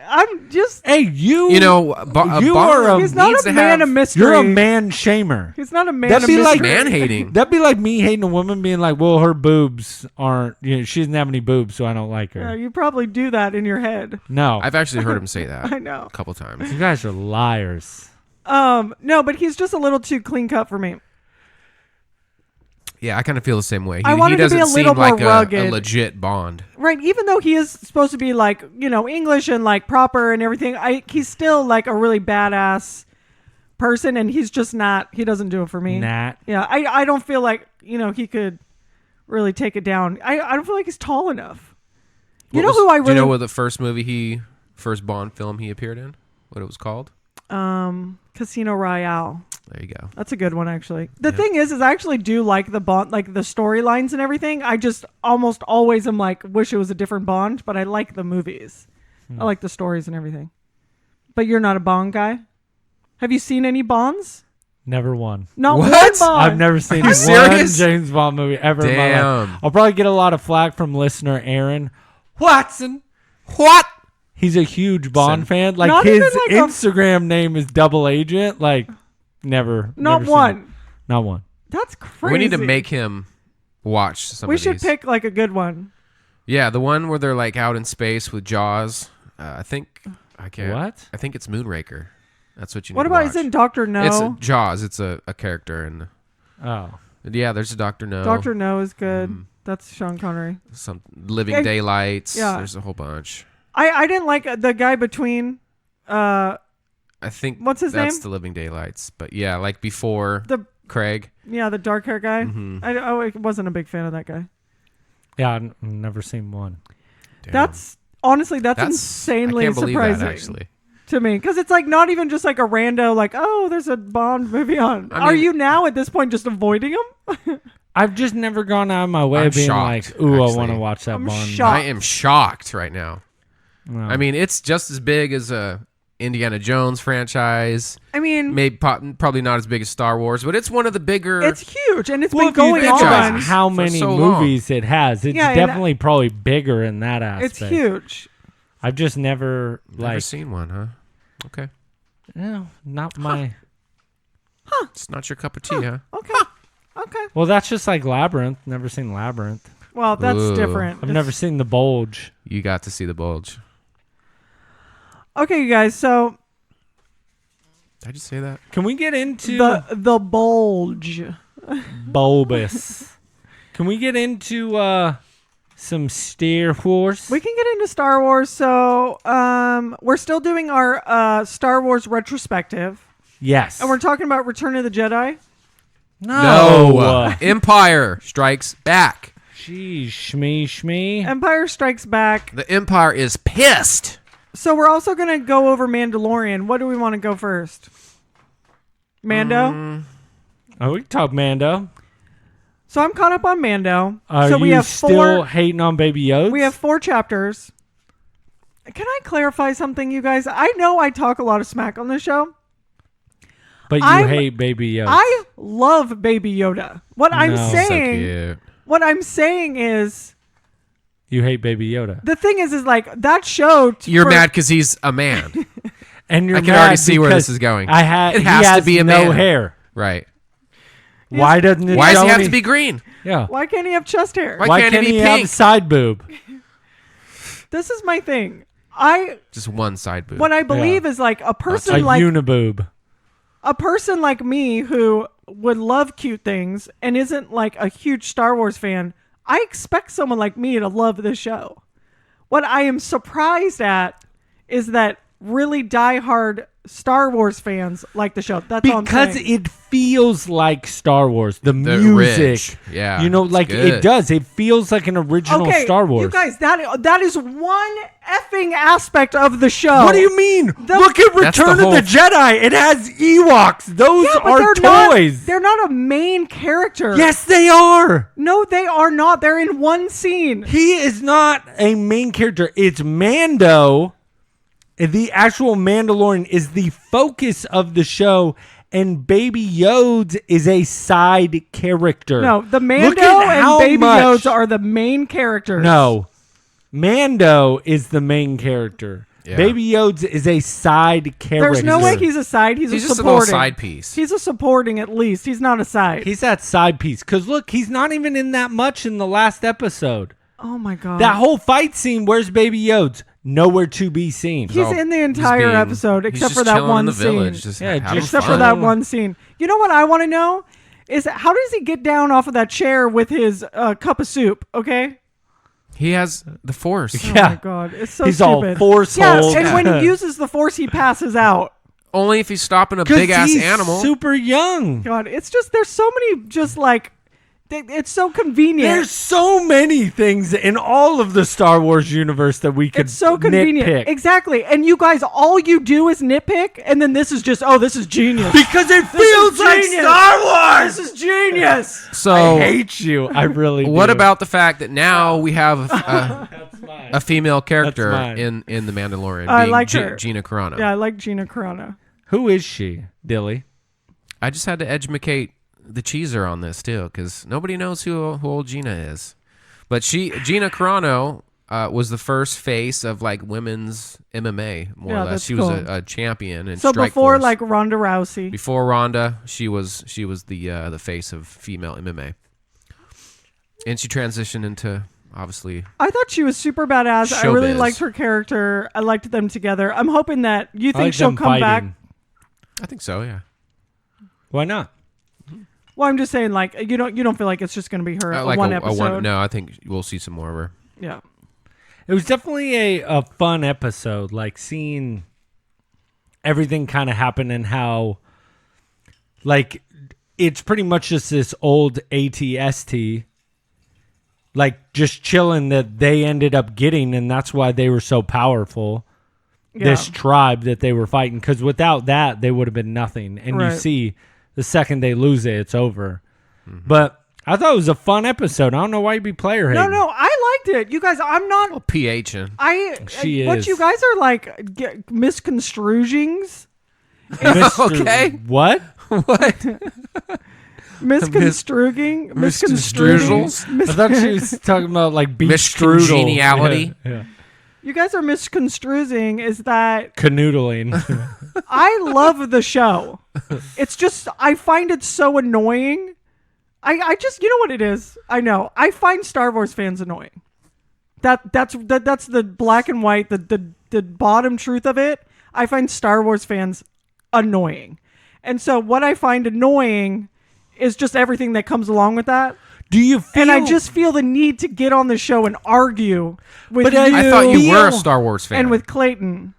I'm just. Hey, you. You know, you are a. He's not a man of mystery. You're a man shamer. He's not a man That'd of be mystery. like man hating. That'd be like me hating a woman, being like, "Well, her boobs aren't. You know, she doesn't have any boobs, so I don't like her." Yeah, you probably do that in your head. No, I've actually heard him say that. I know a couple times. You guys are liars. No, but he's just a little too clean cut for me. Yeah, I kind of feel the same way. I want him to be a little more rugged. A legit Bond. Right, even though he is supposed to be like, English and like proper and everything, he's still like a really badass person, and he's just not. He doesn't do it for me. Nat. Yeah, I don't feel like he could really take it down. I don't feel like he's tall enough. Do you know what the first Bond film he appeared in? What it was called? Casino Royale. There you go. That's a good one, actually. The thing is I actually do like the Bond, like the storylines and everything. I just almost always am like, wish it was a different Bond, but I like the movies. I like the stories and everything. But you're not a Bond guy? Have you seen any Bonds? Never one. Not What? one Bond. I've never seen you one serious? James Bond movie ever in my life. Damn. I'll probably get a lot of flack from listener Aaron Watson. What? He's a huge Bond fan. Like Not his even like Instagram name is Double Agent. Like never. Not never one. seen- Not one. That's crazy. We need to make him watch some We of should these. pick like a good one. Yeah, the one where they're like out in space with Jaws. I think I can't. What? I think it's Moonraker. That's what you need What to about watch. is it Dr. No? It's Jaws. It's a character and Oh. yeah, there's a Dr. No. Dr. No is good. That's Sean Connery. Some Living Daylights. Yeah. There's a whole bunch. I didn't like the guy between I think What's his that's name? the Living Daylights. But yeah, like before the Craig. the dark hair guy. Mhm. I wasn't a big fan of that guy. Yeah, I've never seen one. Damn. That's honestly insanely I can't believe surprising that, actually. to me, because it's like not even just like a rando like, oh, there's a Bond movie on. I Are mean- you now at this point just avoiding him? I've just never gone out of my way I'm of being shocked, like, ooh, I actually. want to watch that I'm Bond. shocked. I am shocked right now. No. I mean, it's just as big as a Indiana Jones franchise. I mean, Maybe probably not as big as Star Wars, but it's one of the bigger. it's huge, and it's Well, been if you going think on. about how for many so long. movies it has, it's Yeah, and definitely probably bigger in that aspect. It's huge. I've just never Never seen one, huh? Okay. no, not my. It's not your cup of tea, huh? Okay. Well, that's just like Labyrinth. Never seen Labyrinth. Well, that's Ooh. different. I've never seen The Bulge. You got to see the bulge. Okay, you guys. So Did I just say that? Can we get into the bulge. bulbous? Can we get into some Star Wars? We can get into Star Wars. So we're still doing our Star Wars retrospective, Yes. and we're talking about Return of the Jedi. no. Empire Strikes Back. Jeez, shmee. Empire Strikes Back. The Empire is pissed. So we're also going to go over Mandalorian. What do we want to go first? Mando? Oh, we can talk Mando. So I'm caught up on Mando. Are so we you have still hating on Baby Yoda? We have 4 chapters. Can I clarify something, you guys? I know I talk a lot of smack on this show. But you hate Baby Yoda. I love Baby Yoda. What I'm So saying, cute. what I'm saying is, You hate Baby Yoda. the thing is like that show. You're mad because he's a man. And you're I can mad already see where this because is going. It It has to be a no man. hair. Right. Why doesn't it Why does show he have any- to be green? Yeah. Why can't he have chest hair? Why can't he be have pink? side boob? This is my thing. Just one side boob. What I believe is like a A person like uniboob. a person like me who would love cute things and isn't like a huge Star Wars fan. I expect someone like me to love this show. What I am surprised at is that really diehard Star Wars fans like the show. That's all I'm Because saying. it feels like Star Wars. The music. rich. Yeah, You know, it's like good. it does. It feels like an original Star Wars. You guys, that is one effing aspect of the show. What do you mean? Look at That's the Return of whole- the Jedi. It has Ewoks. Those Yeah, but are they're toys. they're not a main character. Yes, they are. No, they are not. They're in one scene. He is not a main character. It's Mando. The actual Mandalorian is the focus of the show, and Baby Yoda is a side character. No, the Look Mando at and how Baby much- Yoda are the main characters. No, Mando is the main character. Yeah. Baby Yoda is a side character. There's no way he's a side. He's He's a just a little supporting. side piece. He's a supporting at least. He's not a side. He's that side piece. Because look, he's not even in that much in the last episode. Oh my god. That whole fight scene, where's Baby Yoda? Nowhere to be seen. He's in the entire episode he's except just for that chilling one in the scene. village, just Yeah, having Except fun. for that one scene. You know what I want to know is how does he get down off of that chair with his cup of soup? Okay. He has the Force. Oh Yeah. my god, it's so He's stupid. all force Yeah, hold. and when he uses the force, he passes out. Only if he's stopping a 'Cause big ass he's animal. super young. God, it's just there's so many just like it's so convenient. There's so many things in all of the Star Wars universe that we could It's so convenient. nitpick. Exactly. And you guys, all you do is nitpick, and then this is just, this is genius. Because it This feels is like genius. Star Wars. This is genius. So I hate you. I really what do. about the fact that now we have a female character mine. in the Mandalorian I being like her. Gina Carano? Yeah, I like Gina Carano. Who is she, Dilly? I just had to educate the cheeser on this too, because nobody knows who old Gina is. But Gina Carano was the first face of like women's MMA, more Yeah, or less. that's She was cool. a champion in So Strike before Force. like Ronda Rousey. Before Ronda, she was the face of female MMA, and she transitioned into obviously. I thought she was super badass. I really Showbiz. liked her character. I liked them together. I'm hoping that you I think like she'll them come back. fighting. I think so, yeah. Why not? Well, I'm just saying, like you don't feel like it's just going to be her Like one episode. no, I think we'll see some more of her. Yeah. It was definitely a fun episode, like seeing everything kind of happen and how, like, it's pretty much just this old ATST, like, just chilling that they ended up getting, and that's why they were so pourful. Yeah. This tribe that they were fighting, because without that, they would have been nothing. And you Right. see, the second they lose it, it's over. But I thought it was a fun episode. I don't know why you'd be player hating. No, I liked it. You guys, I'm not. PH and She What is. you guys are like misconstruings. Mr. Okay. What? Misconstruing. Misconstrugals? I thought she was talking about like beef strudel. Miscongeniality? Yeah. You guys are misconstruing is that Canoodling. I love the show. It's just I find it so annoying. I just you know what it is? I know. I find Star Wars fans annoying. That's the black and white, the bottom truth of it. I find Star Wars fans annoying. And so what I find annoying is just everything that comes along with that. Do you feel? And I just feel the need to get on the show and argue with But you. I thought you were a Star Wars fan. And with Clayton.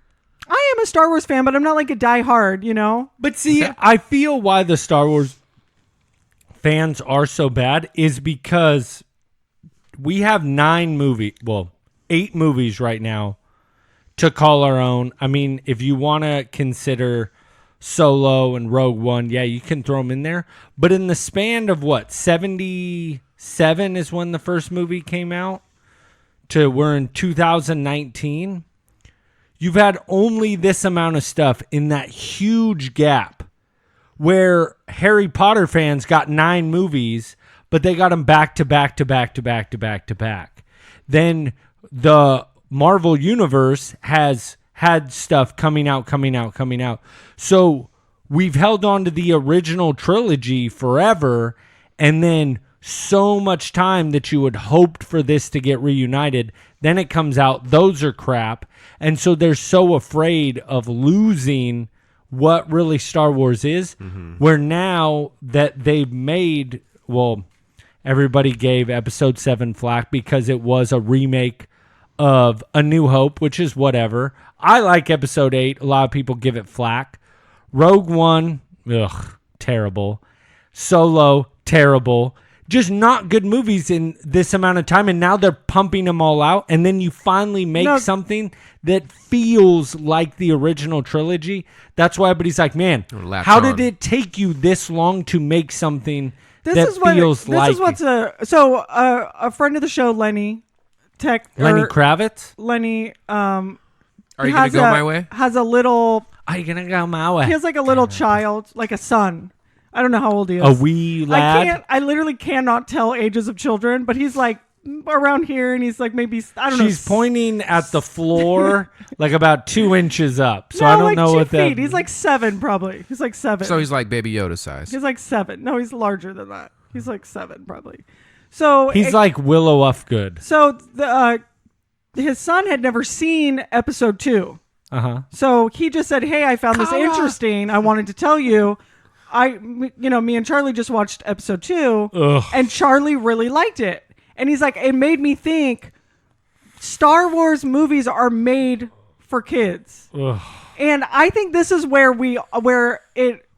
I am a Star Wars fan, but I'm not like a diehard, you know? But see, I feel why the Star Wars fans are so bad is because we have 8 movies right now to call our own. I mean, if you want to consider Solo and Rogue One, yeah, you can throw them in there. But in the span of 77 is when the first movie came out, to we're in 2019. You've had only this amount of stuff in that huge gap where Harry Potter fans got 9 movies, but they got them back to back to back to back to back to back. Then the Marvel Universe has had stuff coming out. So we've held on to the original trilogy forever, and then so much time that you had hoped for this to get reunited. Then it comes out, those are crap. And so they're so afraid of losing what really Star Wars is, where now that they've made, everybody gave Episode 7 flack because it was a remake of A New Hope, which is whatever. I like Episode 8. A lot of people give it flack. Rogue One, terrible. Solo, terrible. Just not good movies in this amount of time, and now they're pumping them all out, and then you finally make something that feels like the original trilogy. That's why everybody's like, man, how did it take you this long to make something feels like... A friend of the show, Lenny Kravitz? Lenny, are you going to go my way? Has a little... Are you going to go my way? He has like a little child, like a son. I don't know how old he is. A wee lad? I literally cannot tell ages of children, but he's like around here, and he's like maybe, I don't know. She's pointing at the floor like about 2 inches up. So no, I don't like know 2 what that... feet. He's like 7 probably. He's like 7. So he's like Baby Yoda size. He's like 7. No, he's larger than that. He's like 7 probably. So he's like Willow Ufgood. So his son had never seen Episode 2. So he just said, hey, I found this interesting. I wanted to tell you. Me and Charlie just watched Episode 2, and Charlie really liked it. And he's like, it made me think Star Wars movies are made for kids. And I think this is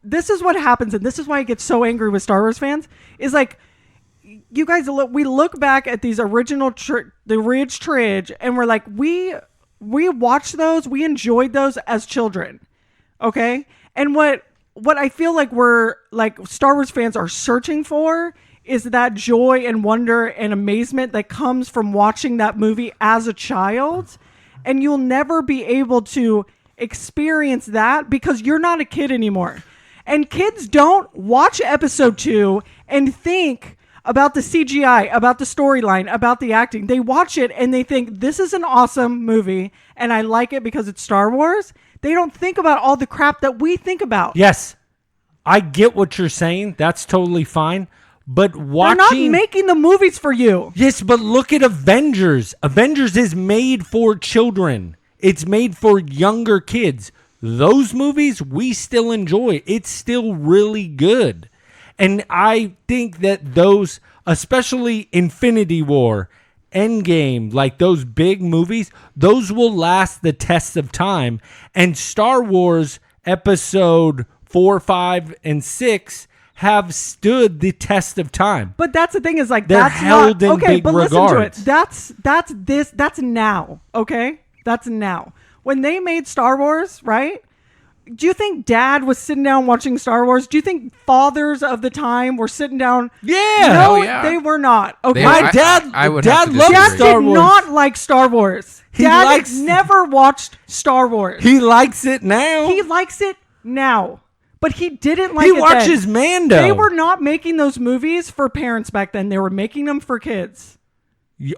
this is what happens, and this is why I get so angry with Star Wars fans, is like, you guys, we look back at these original, the Ridge Tridge, and we're like, we watched those, we enjoyed those as children, okay? And what I feel like we're like Star Wars fans are searching for is that joy and wonder and amazement that comes from watching that movie as a child. And you'll never be able to experience that because you're not a kid anymore. And kids don't watch Episode 2 and think about the CGI, about the storyline, about the acting. They watch it and they think, this is an awesome movie and I like it because it's Star Wars. They don't think about all the crap that we think about. Yes, I get what you're saying. That's totally fine. But watching... They're not making the movies for you. Yes, but look at Avengers. Avengers is made for children. It's made for younger kids. Those movies, we still enjoy. It's still really good. And I think that those, especially Infinity War, Endgame, like those big movies, those will last the test of time. And Star Wars Episode 4, 5, and 6 have stood the test of time. But that's the thing is like they're that's held not, in okay, big but regards. Listen to it. That's now. Okay, that's now. When they made Star Wars, right? Do you think Dad was sitting down watching Star Wars? Do you think fathers of the time were sitting down? Yeah. No, they were not. Okay, my dad. I would Dad have to loved disagree. Star did Wars. not like Star Wars. Dad never watched Star Wars. He likes it now. He likes it now. But he didn't like he it watches then. Mando. They were not making those movies for parents back then. They were making them for kids.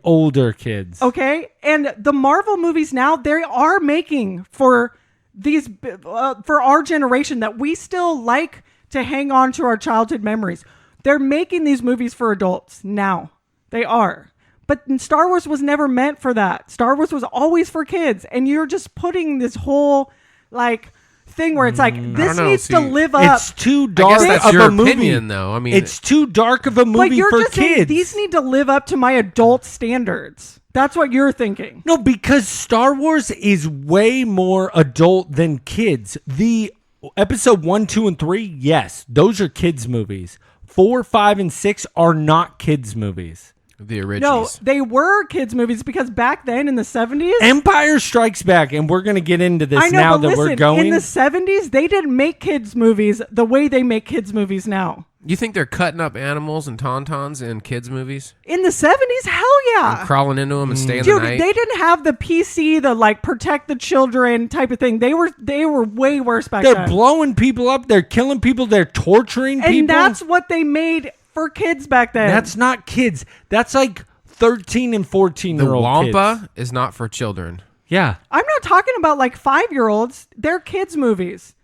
Older kids. Okay? And the Marvel movies now, they are making for these for our generation that we still like to hang on to our childhood memories. They're making these movies for adults now. They are. But Star Wars was never meant for that. Star Wars was always for kids. And you're just putting this whole like thing where it's like this needs to live up. It's too dark I guess that's of your a movie. opinion, though. I mean, it's too dark of a But movie you're for just saying kids. these need to live up to my adult standards. That's what you're thinking. No, because Star Wars is way more adult than kids. The Episode 1, 2, and 3, yes, those are kids movies. 4, 5, and 6 are not kids movies. The original. No, they were kids movies because back then in the 70s. Empire Strikes Back, and we're going to get into this I know, now but that we're listen, going. in the 70s, they didn't make kids movies the way they make kids movies now. You think they're cutting up animals and tauntauns in kids' movies? In the 70s, hell yeah. And crawling into them and staying Dude, the night? they didn't have the PC, the like protect the children type of thing. They were way worse back They're then. blowing people up. They're killing people. They're torturing people. And that's what they made for kids back then. That's not kids. That's like 13 and 14-year-old Wampa kids. is not for children. Yeah. I'm not talking about like 5-year-olds. They're kids movies.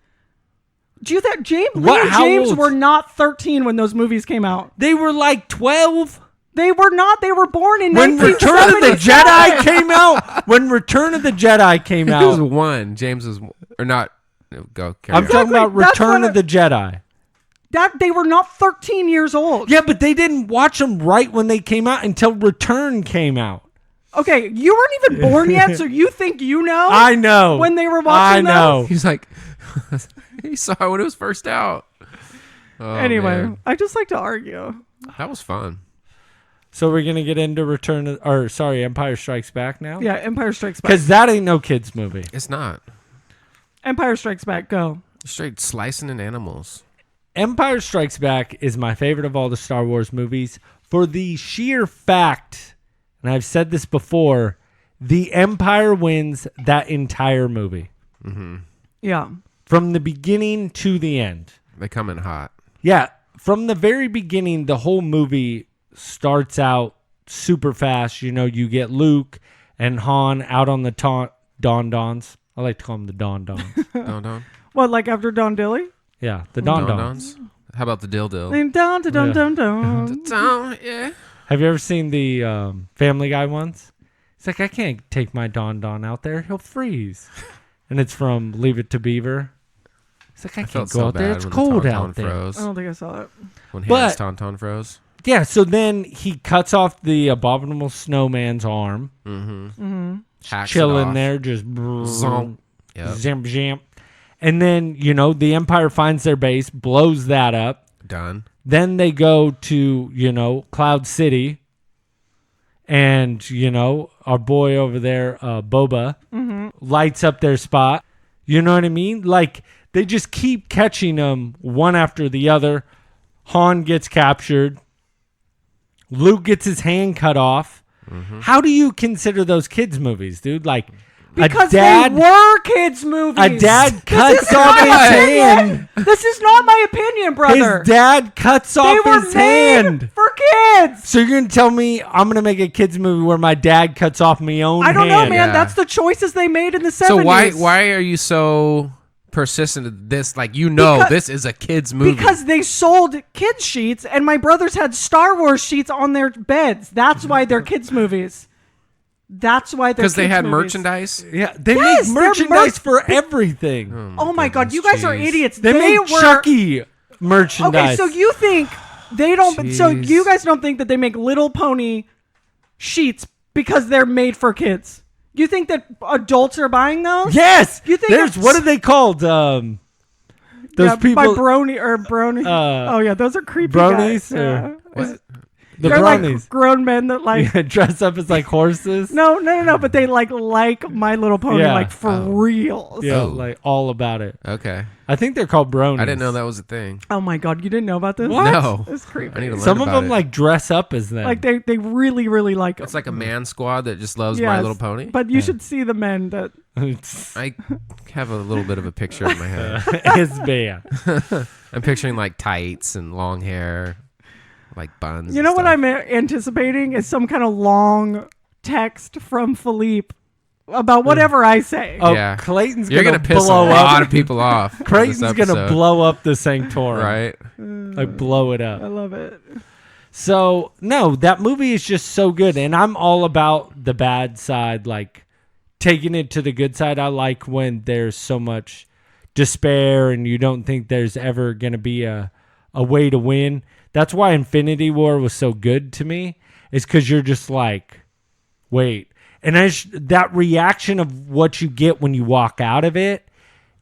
Do you think James old? were not 13 when those movies came out? They were like 12. They were not. They were born in When Return of the 1977. Jedi came out. When Return of the Jedi came He was out. one. James was... Or not... Go, carry I'm on. talking about That's Return what of the Jedi. That they were not 13 years old. Yeah, but they didn't watch them right when they came out until Return came out. Okay, you weren't even born yet, so you think you know? I know. When they were watching I know. He's like... he saw it when it was first out. Oh, Anyway, man. I just like to argue. That was fun. So we're going to get into Empire Strikes Back now? Yeah, Empire Strikes Back. Because that ain't no kids movie. It's not. Empire Strikes Back, go. Straight slicing in animals. Empire Strikes Back is my favorite of all the Star Wars movies for the sheer fact, and I've said this before, the Empire wins that entire movie. Mm-hmm. Yeah. From the beginning to the end. They come in hot. Yeah. From the very beginning, the whole movie starts out super fast. You know, you get Luke and Han out on the Don-Dons. I like to call them the Don-Dons. Don-Don? What, like after Don Dilly? Yeah, the Don-Dons. How about the Dill-Dill? Don, don, don, don. Don, yeah. Have you ever seen the Family Guy ones? It's like, I can't take my Don-Don out there. He'll freeze. And it's from Leave It to Beaver. It's like, I can't felt go so out there. bad It's when the cold Tauntaun out there. froze. I don't think I saw it. When But- Han's Tauntaun froze. Yeah, so then he cuts off the abominable snowman's arm. Mm-hmm. Hacks it Chilling off. there, just Zonk. Yep. zamp, zamp. And then, you know, the Empire finds their base, blows that up. Done. Then they go to, you know, Cloud City. And, you know, our boy over there, Boba, lights up their spot. You know what I mean? Like, they just keep catching them one after the other. Han gets captured. Luke gets his hand cut off. How do you consider those kids' movies, dude? Like, Because a dad, they were kids' movies. a dad cuts is off his my hand. opinion. This is not my opinion, brother. His dad cuts they off were his made hand. for kids. So you're gonna tell me I'm gonna make a kids movie where my dad cuts off my own I don't hand? know, man. Yeah. That's the choices they made in the 70s. So why are you so persistent at this? Like, you know, Because- this is a kid's movie. Because they sold kids sheets, and my brothers had Star Wars sheets on their beds. That's why they're kids movies. That's why they're Because they kids had movies. merchandise. Yeah, they Yes, make they're merchandise for everything. Oh my god, you guys are Jeez. idiots. They make were Chucky merchandise. Okay, so you think they don't? So Jeez. you guys don't think that they make Little Pony sheets because they're made for kids? You think that adults are buying those? Yes. You think there's it's- what are they called? Those Yeah, people, by brony. Oh yeah, those are creepy bronies guys. Yeah. What? the They're bronies, like grown men that like. dress up as like horses. No, but they like My Little Pony, Yeah. like for real. Yeah, Oh. like all about it. Okay. I think they're called bronies. I didn't know that was a thing. Oh my god, you didn't know about this? What? No. It's creepy. I need to learn Some of about them it. like dress up as them. Like they really like them. It's like a man squad that just loves My Yes, Little Pony. But you should see the men that. I have a little bit of a picture in my head. His band. I'm picturing like tights and long hair, like buns. You and know what stuff. I'm anticipating is some kind of long text from Philippe about whatever I say. Oh, Yeah. Clayton's You're gonna gonna piss a blow lot up. of people off. on Clayton's this gonna episode, blow up the Sanctorum. right? Like blow it up. I love it. So no, that movie is just so good, and I'm all about the bad side, like taking it to the good side. I like when there's so much despair and you don't think there's ever gonna be a way to win. That's why Infinity War was so good to me. Is because you're just like, wait, and that reaction of what you get when you walk out of it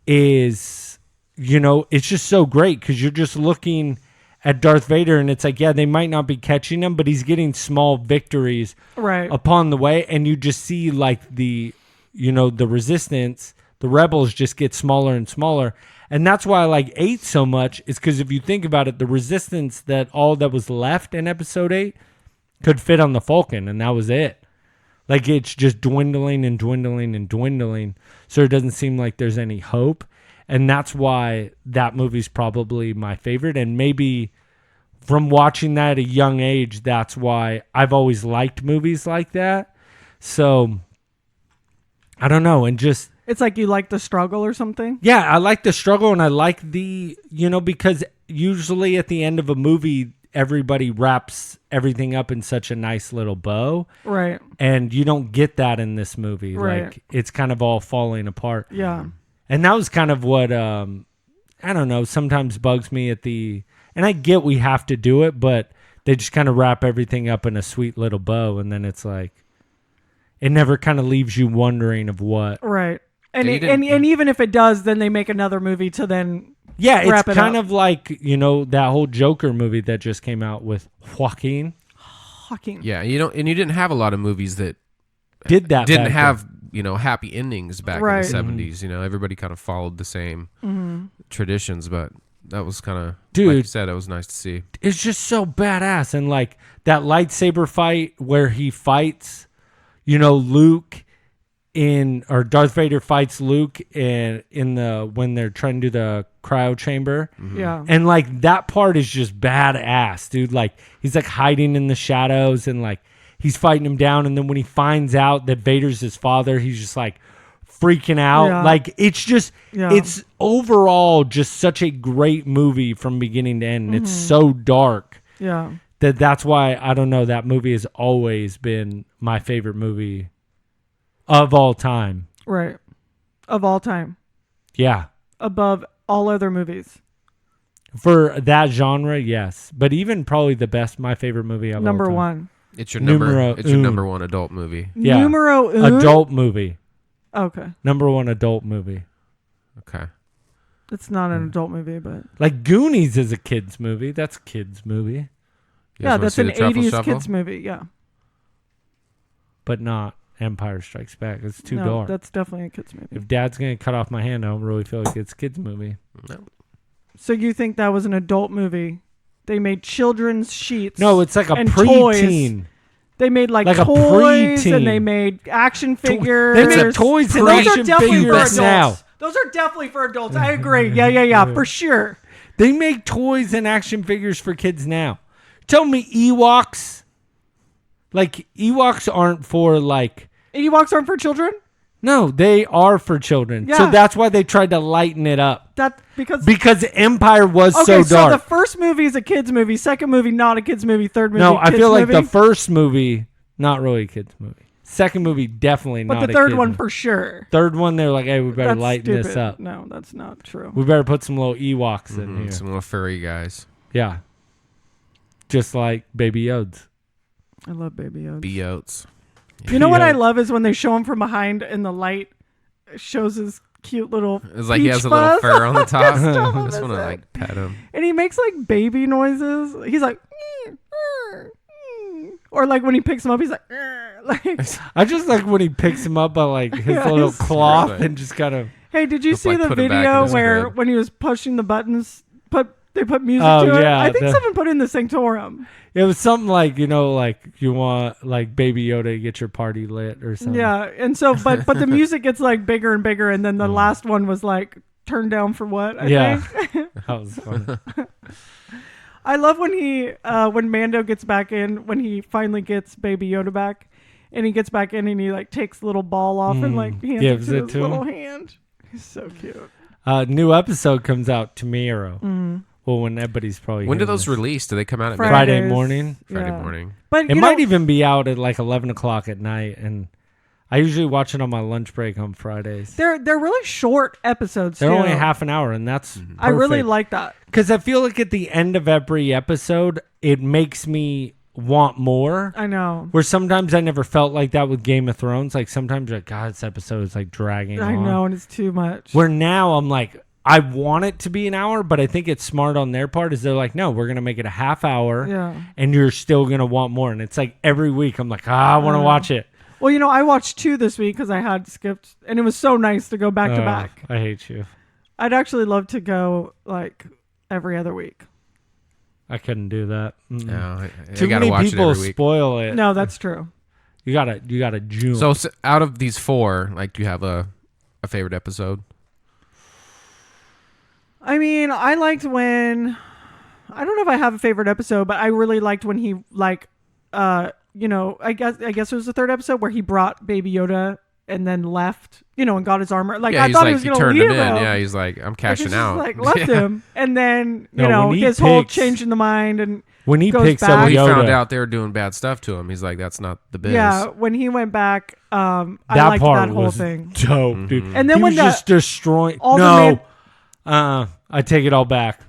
is, you know, it's just so great because you're just looking at Darth Vader, and it's like, yeah, they might not be catching him, but he's getting small victories Right. upon the way, and you just see like the resistance, the rebels just get smaller and smaller. And that's why I like 8 so much, is because if you think about it, the resistance that was left in episode 8 could fit on the Falcon, and that was it. Like, it's just dwindling and dwindling and dwindling, so it doesn't seem like there's any hope. And that's why that movie's probably my favorite. And maybe from watching that at a young age, that's why I've always liked movies like that. So, I don't know. And just... It's like you like the struggle or something? Yeah, I like the struggle, and I like the... because usually at the end of a movie, everybody wraps everything up in such a nice little bow. Right. And you don't get that in this movie. Right. Like, it's kind of all falling apart. Yeah. And that was kind of what, I don't know, sometimes bugs me at the... And I get we have to do it, but they just kind of wrap everything up in a sweet little bow, and then it's like... It never kind of leaves you wondering of what... Right. And Yeah, and even if it does, then they make another movie to then Yeah, wrap it's it kind up. of like, that whole Joker movie that just came out with Joaquin. Yeah, you didn't have a lot of movies that Did that didn't back have happy endings back Right. in the 70s. Everybody kind of followed the same traditions, but that was kind of, Dude. like you said, it was nice to see. It's just so badass. And like that lightsaber fight where he fights, Luke or Darth Vader fights Luke when they're trying to do the cryo chamber. Yeah. And like that part is just badass, dude. Like he's like hiding in the shadows and like he's fighting him down. And then when he finds out that Vader's his father, he's just like freaking out. Yeah. Like it's just, Yeah. it's overall just such a great movie from beginning to end. It's so dark. Yeah. That's why, I don't know, that movie has always been my favorite movie of all time. Right. Of all time. Yeah. Above all other movies. For that genre, yes. But even probably my favorite movie of Number all time. one. It's your Numero number un. one adult movie. Yeah. Numero un? Adult movie. Okay. Number one adult movie. Okay. It's not an adult movie, but... Like Goonies is a kid's movie. That's a kid's movie. You guys Yeah, wanna that's see an the Truffle 80s Shuffle? kids movie, yeah. But not Empire Strikes Back. It's too No, dark. that's definitely a kids movie. If Dad's going to cut off my hand, I don't really feel like it's a kid's movie. No. So you think that was an adult movie? They made children's sheets. No, it's like a and preteen. toys. They made like Like a toys preteen. and they made action figures. They make toys and Those action are definitely for figures adults. now. Those are definitely for adults. I agree. Yeah, for sure. They make toys and action figures for kids now. Tell me Ewoks. Like, Ewoks aren't for like... Ewoks aren't for children? No, they are for children. Yeah. So that's why they tried to lighten it up. That because Empire was okay, so dark. so the first movie is a kids movie, second movie not a kids movie, third movie No, I kids feel like movie. the first movie, not really a kids movie. Second movie, definitely but not the a third kid one movie. for sure. Third one, they're like, hey, we better That's lighten stupid. this up. No, that's not true. We better put some little Ewoks in here. Some little furry guys. Yeah. Just like Baby Yodes. I love Baby Yoda. Be-oats. You know what I Yoda. love is when they show him from behind and the light shows his cute little It's like he peach has a little fuzz fur on the top. stuff I on just his want to head. like pet him. And he makes like baby noises. He's like, or like when he picks him up, he's like, like. I just like when he picks him up by like his Yeah, little he's- cloth Right. and just kind of. Hey, did you Just, see like, the put him back in video his where crib. when he was pushing the buttons, they put music Oh, to it? yeah, I think the- someone put in the Sanctorum. It was something like, like you want like Baby Yoda to get your party lit or something. Yeah, and so but the music gets like bigger and bigger, and then the last one was like turned down for what? I Yeah. think. That was funny. I love when Mando gets back in, when he finally gets Baby Yoda back, and he gets back in and he like takes the little ball off and like hands Gives it it to his to him. little hand. He's so cute. New episode comes out tomorrow. Well, when everybody's probably When do hearing those this. release? Do they come out at Fridays. Friday morning. Friday Yeah. morning? But It you might know, even be out at like 11 o'clock at night, and I usually watch it on my lunch break on Fridays. they're really short episodes. They're too. only half an hour, and that's I really like that. because I feel like at the end of every episode, it makes me want more. I know. Where sometimes I never felt like that with Game of Thrones. Like sometimes you're like, God, this episode is like dragging I on. know, and it's too much. Where now I'm like, I want it to be an hour, but I think it's smart on their part. Is they're like, no, we're gonna make it a half hour, and you're still gonna want more. And it's like every week I'm like, I want to watch it. Well, I watched 2 this week because I had skipped, and it was so nice to go back to back. I hate you. I'd actually love to go like every other week. I couldn't do that. No, Too gotta many watch people it every week. spoil it. No, that's true. You gotta jump. So out of these 4, like, do you have a favorite episode? I mean, I liked when, I don't know if I have a favorite episode, but I really liked when he I guess it was the 3rd episode where he brought Baby Yoda and then left, and got his armor. Like, I thought he was going to leave him. Yeah, he's like, I'm cashing out. Like, left him. And then, when his whole changing the mind and when he goes picks back. up he Yoda, found out they were doing bad stuff to him. He's like, that's not the biz. Yeah, when he went back, I that liked part that whole was thing. dope, dude. And then he when was just destroying. I take it all back.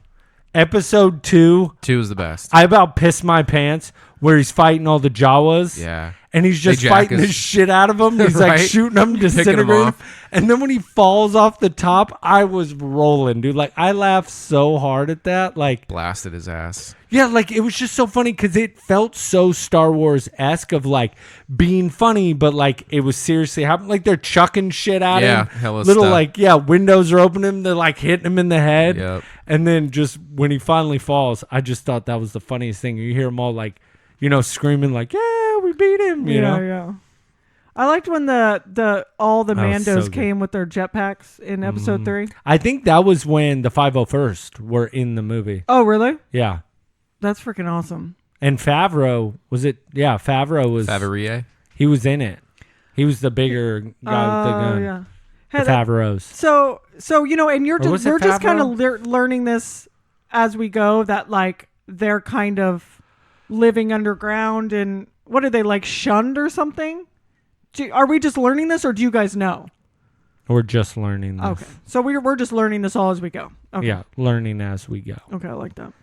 Episode 2. 2 is the best. I about pissed my pants where he's fighting all the Jawas. Yeah. And he's just They fighting the jack shit out of them. He's Right? like shooting them, disintegrating them. off. And then when he falls off the top, I was rolling, dude. Like, I laughed so hard at that. Like, Blasted his ass. yeah, like, it was just so funny because it felt so Star Wars-esque of, like, being funny, but, like, it was seriously happening. Like, they're chucking shit at him. Hella Little, stuff. like, windows are opening. They're, like, hitting him in the head. Yep. And then just when he finally falls, I just thought that was the funniest thing. You hear them all, like, screaming, like, yeah, we beat him, you know? Yeah. I liked when all the That was so Mandos good. came with their jetpacks in episode 3. I think that was when the 501st were in the movie. Oh, really? Yeah. That's freaking awesome. And Favreau, was it? Yeah, Favreau was. Favreau? He was in it. He was the bigger guy with the gun. Yeah. The Favreaus. So and Or was it we're just kind of Favreau? learning this as we go, that like they're kind of living underground, and what are they, like, shunned or something? Are we just learning this, or do you guys know? We're just learning this. Okay, so we're just learning this all as we go. Okay. Yeah, learning as we go. Okay, I like that.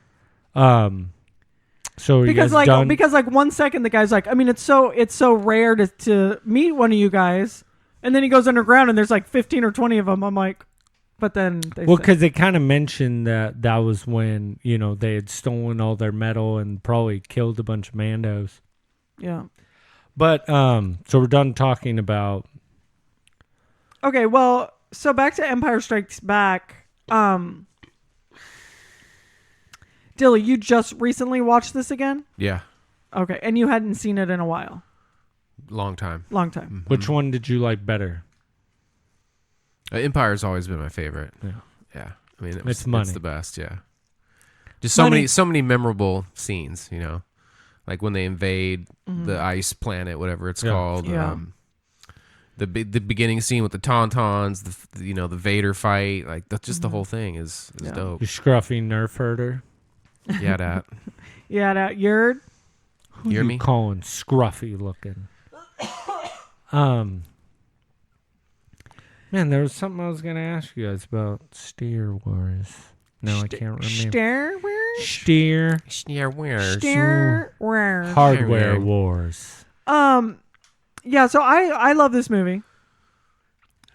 So are you guys done? Because 1 second the guy's like, I mean, it's so rare to meet one of you guys, and then he goes underground and there's like 15 or 20 of them. I'm like, but then because they kind of mentioned that was when they had stolen all their metal and probably killed a bunch of Mandos. Yeah. But so we're done talking about. Okay, well, so back to Empire Strikes Back. Dilly, you just recently watched this again? Yeah. Okay, and you hadn't seen it in a while. Long time. Long time. Which one did you like better? Empire's always been my favorite. Yeah. Yeah. I mean, It's money. It's the best. Yeah. Just Money. so many memorable scenes. Like when they invade the ice planet, whatever it's called. Yeah. The beginning scene with the Tauntauns, the Vader fight, like that's just the whole thing is dope. You scruffy nerf herder. Yeah, that. Yeah, that Yerd. Who You hear you me? calling scruffy looking? Man, there was something I was gonna ask you guys about Steer Wars. No, I can't remember. Steer Steer Hardware Wars. Yeah, so I love this movie.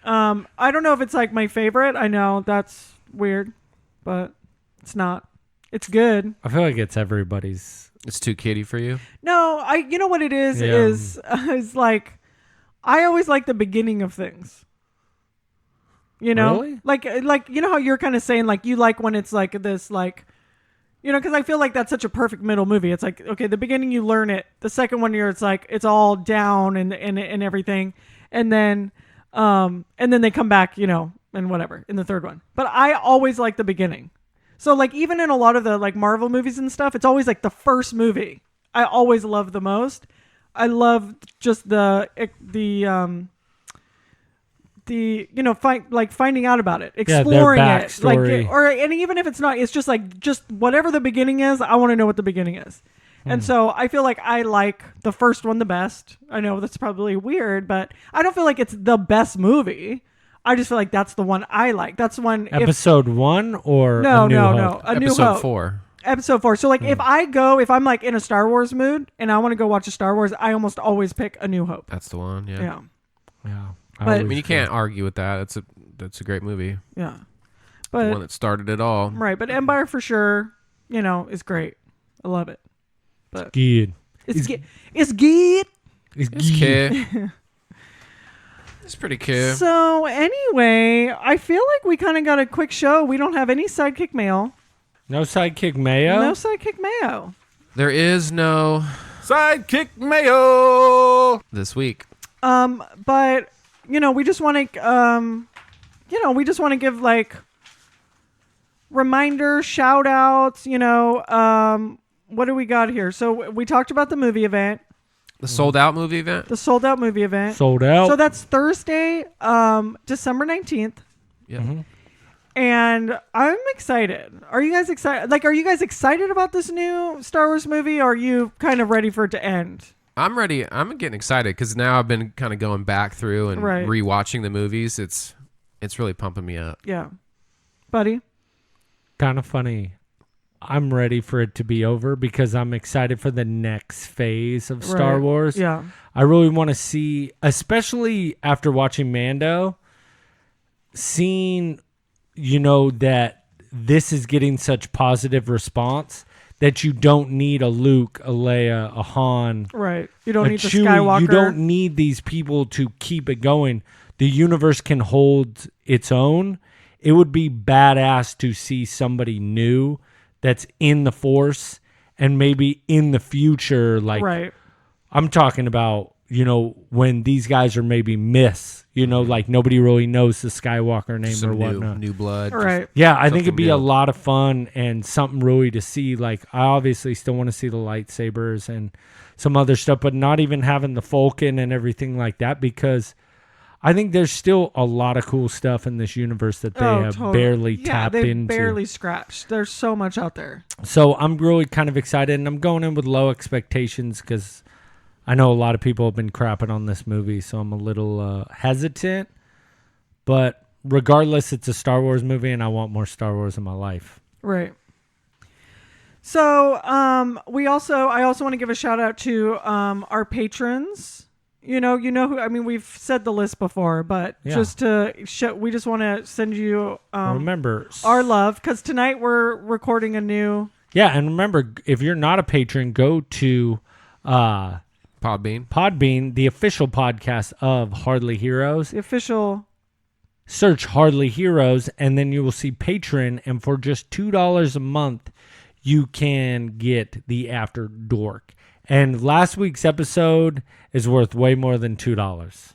I don't know if it's like my favorite. I know that's weird, but it's not. It's good. I feel like it's everybody's. It's too kiddie for you. No, you know what it is Yeah. is like I always like the beginning of things. Really? Like you know how you're kind of saying like you like when it's like this like because I feel like that's such a perfect middle movie. It's like, okay, the beginning you learn it. The second one it's like it's all down and everything. And then they come back, and whatever in the third one. But I always like the beginning. So like even in a lot of the like Marvel movies and stuff, it's always like the first movie I always love the most. I love just the finding out about it, exploring their it, backstory. and even if it's not, it's just like just whatever the beginning is. I want to know what the beginning is, and so I feel like I like the first one the best. I know that's probably weird, but I don't feel like it's the best movie. I just feel like that's the one I like. That's the one. Episode 1 or No, A New no, Hope? no. A New Episode Hope. 4. Episode 4. So like if I'm like in a Star Wars mood and I want to go watch a Star Wars, I almost always pick A New Hope. That's the one. Yeah. Yeah. Yeah. But- I mean, you can't argue with that. That's a great movie. Yeah. But The one that started it all. right, but Empire for sure, is great. I love it. But Good. it's good. It's good. It's It's good. kid. It's pretty cool. So anyway, I feel like we kind of got a quick show. We don't have any sidekick mail. No sidekick mayo? No sidekick mayo. There is no Sidekick Mayo! this week. But we just want to we just want to give like reminder shout outs, what do we got here? So we talked about the movie event, The sold out movie event. the sold out movie event. Sold out. So that's Thursday, December 19th. Yeah. And I'm excited. Are you guys excited? Like, are you guys excited about this new Star Wars movie? Or are you kind of ready for it to end? I'm ready. I'm getting excited because now I've been kind of going back through and Right. rewatching the movies. It's really pumping me up. Yeah. Buddy? Kind of funny. I'm ready for it to be over because I'm excited for the next phase of Star Right. Wars. Yeah. I really want to see, especially after watching Mando, seeing, that this is getting such positive response that you don't need a Luke, a Leia, a Han, Right. You don't a need the Chewie. Skywalker. You don't need these people to keep it going. The universe can hold its own. It would be badass to see somebody new that's in the Force and maybe in the future. Like, Right. I'm talking about, when these guys are maybe myths, like nobody really knows the Skywalker name or Some whatnot. new blood. Right. Yeah, I think something it'd be new. a lot of fun and something really to see. Like, I obviously still want to see the lightsabers and some other stuff, but not even having the Falcon and everything like that because I think there's still a lot of cool stuff in this universe that they have totally. barely Yeah, tapped they've into. barely scratched. There's so much out there. So I'm really kind of excited, and I'm going in with low expectations because I know a lot of people have been crapping on this movie, so I'm a little hesitant. But regardless, it's a Star Wars movie, and I want more Star Wars in my life. Right. So I also want to give a shout out to our patrons. You know who, I mean, we've said the list before, but Yeah. just to we just want to send you Remember, our love because tonight we're recording a new. yeah, and remember, if you're not a patron, go to Podbean, the official podcast of Hardly Heroes. The official. Search Hardly Heroes, and then you will see Patron, and for just $2 a month, you can get the After Dork. And last week's episode is worth way more than $2.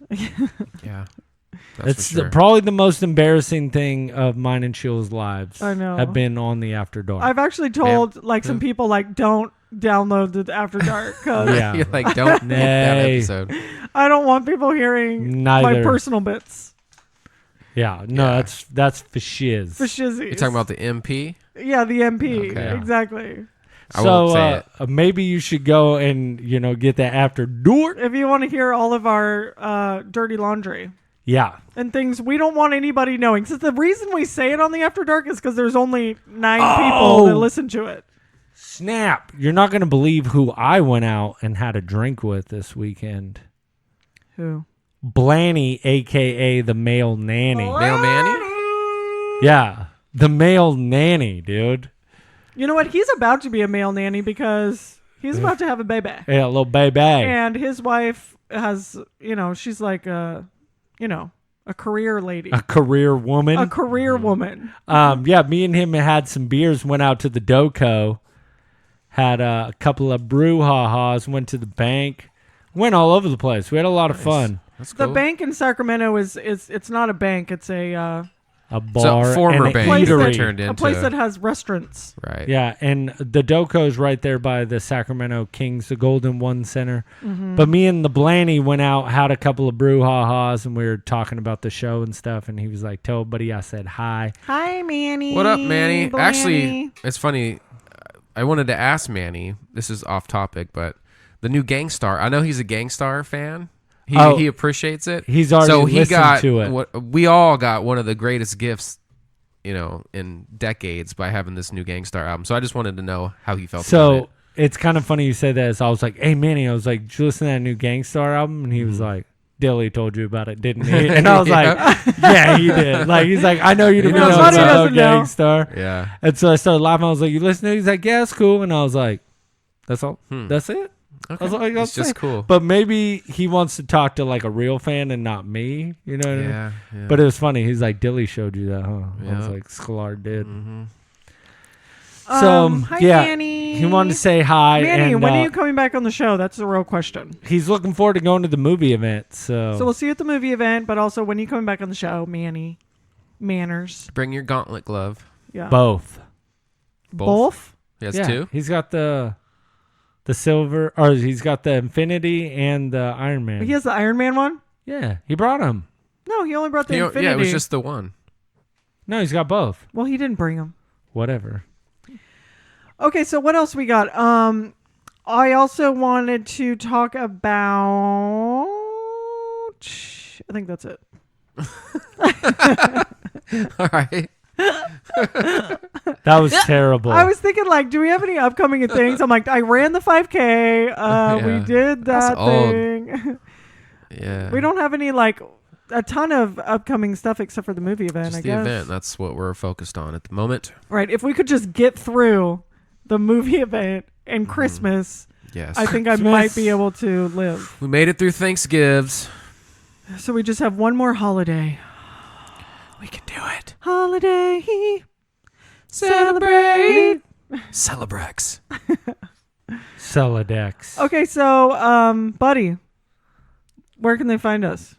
Yeah. That's for sure. probably the most embarrassing thing of mine and Sheila's lives. I know. Have been on the After Dark. I've actually told some people don't download the After Dark because Yeah. You're like, don't make that Nay. episode. I don't want people hearing my Neither. personal bits. Yeah, no, Yeah. that's for shiz. For shizzies. You're talking about the MP? Yeah, the MP. Okay. Exactly. I won't say it. Maybe you should go and get that After Dark. If you want to hear all of our dirty laundry Yeah. and things we don't want anybody knowing. Since the reason we say it on the After Dark is because there's only 9 people that listen to it. Snap. You're not going to believe who I went out and had a drink with this weekend. Who? Blanny, a.k.a. the male nanny. Male Manny? Yeah, the male nanny, dude. You know what? He's about to be a male nanny because he's about to have a baby. Yeah, a little baby. And his wife has, she's like a career lady. A career woman. A career woman. Yeah, me and him had some beers, went out to the Doco, had a couple of brouhahas, went to the bank, went all over the place. We had a lot of fun. That's The cool. bank in Sacramento it's not a bank. It's a bar, former and a bank place eatery. that, turned a into place that has restaurants. right. Yeah, and the Doco's right there by the Sacramento Kings, the Golden One Center. Mm-hmm. But me and the Blanny went out, had a couple of brouhahas, and we were talking about the show and stuff. And he was like, "Tell buddy I said hi." Hi, Manny. What up, Manny? Blanny. Actually, it's funny. I wanted to ask Manny. This is off topic, but the new Gangstar. I know he's a Gangstar fan. He appreciates it. He's already so he listened got to it. What we all got one of the greatest gifts, in decades by having this new Gangstar album. So I just wanted to know how he felt about So it. it's kind of funny you say that. So I was like, "Hey, Manny," I was like, "Did you listen to that new Gangstar album?" And he was like, Dilly told you about it, didn't he? And I was like, yeah, he did. Like, he's like, I know you didn't know Buddy about doesn't know. Gangstar. Yeah. And so I started laughing. I was like, you listening? He's like, yeah, it's cool. And I was like, that's all? That's it? I was like, It's just cool. But maybe he wants to talk to like a real fan and not me. You know what I mean? Yeah. But it was funny. He's like, Dilly showed you that, huh? I was Yeah. like, Sklar did. Mm-hmm. So, Hi, yeah. Manny. He wanted to say hi. Manny, and, when are you coming back on the show? That's the real question. He's looking forward to going to the movie event. So So we'll see you at the movie event, but also when are you coming back on the show, Manny? Manners. Bring your gauntlet glove. Yeah. both. Both? He has Yeah, two. he's got the silver, or he's got the Infinity and the Iron Man. He has the Iron Man one? Yeah, he brought them. No, he only brought the Infinity. Yeah, it was just the one. No, he's got both. Well, he didn't bring them. Whatever. Okay, so what else we got? I also wanted to talk about. I think that's it. All right. That was terrible. I was thinking, like, do we have any upcoming things? I'm like, I ran the 5K. We did that thing. Yeah. We don't have any, like, a ton of upcoming stuff except for the movie event, Just I the guess. event. That's what we're focused on at the moment. Right. If we could just get through the movie event and Christmas, Yes. I think I might be able to live. We made it through Thanksgivs. So we just have one more holiday. We can do it. Holiday. Celebrate. Celebrex. Celodex. Okay, so, buddy, where can they find us?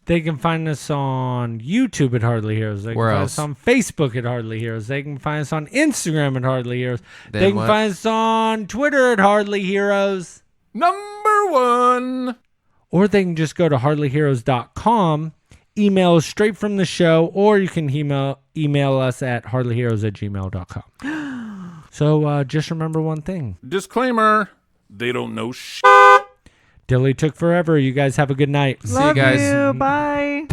They can find us on YouTube at Hardly Heroes. They can Where find else? us on Facebook at Hardly Heroes. They can find us on Instagram at Hardly Heroes. Then They can what? find us on Twitter at Hardly Heroes. Number 1. Or they can just go to hardlyheroes.com, email us straight from the show, or you can email us at hardlyheroes@gmail.com. So just remember one thing. Disclaimer, they don't know shit. Dilly took forever. You guys have a good night. See you guys. Love you. Bye.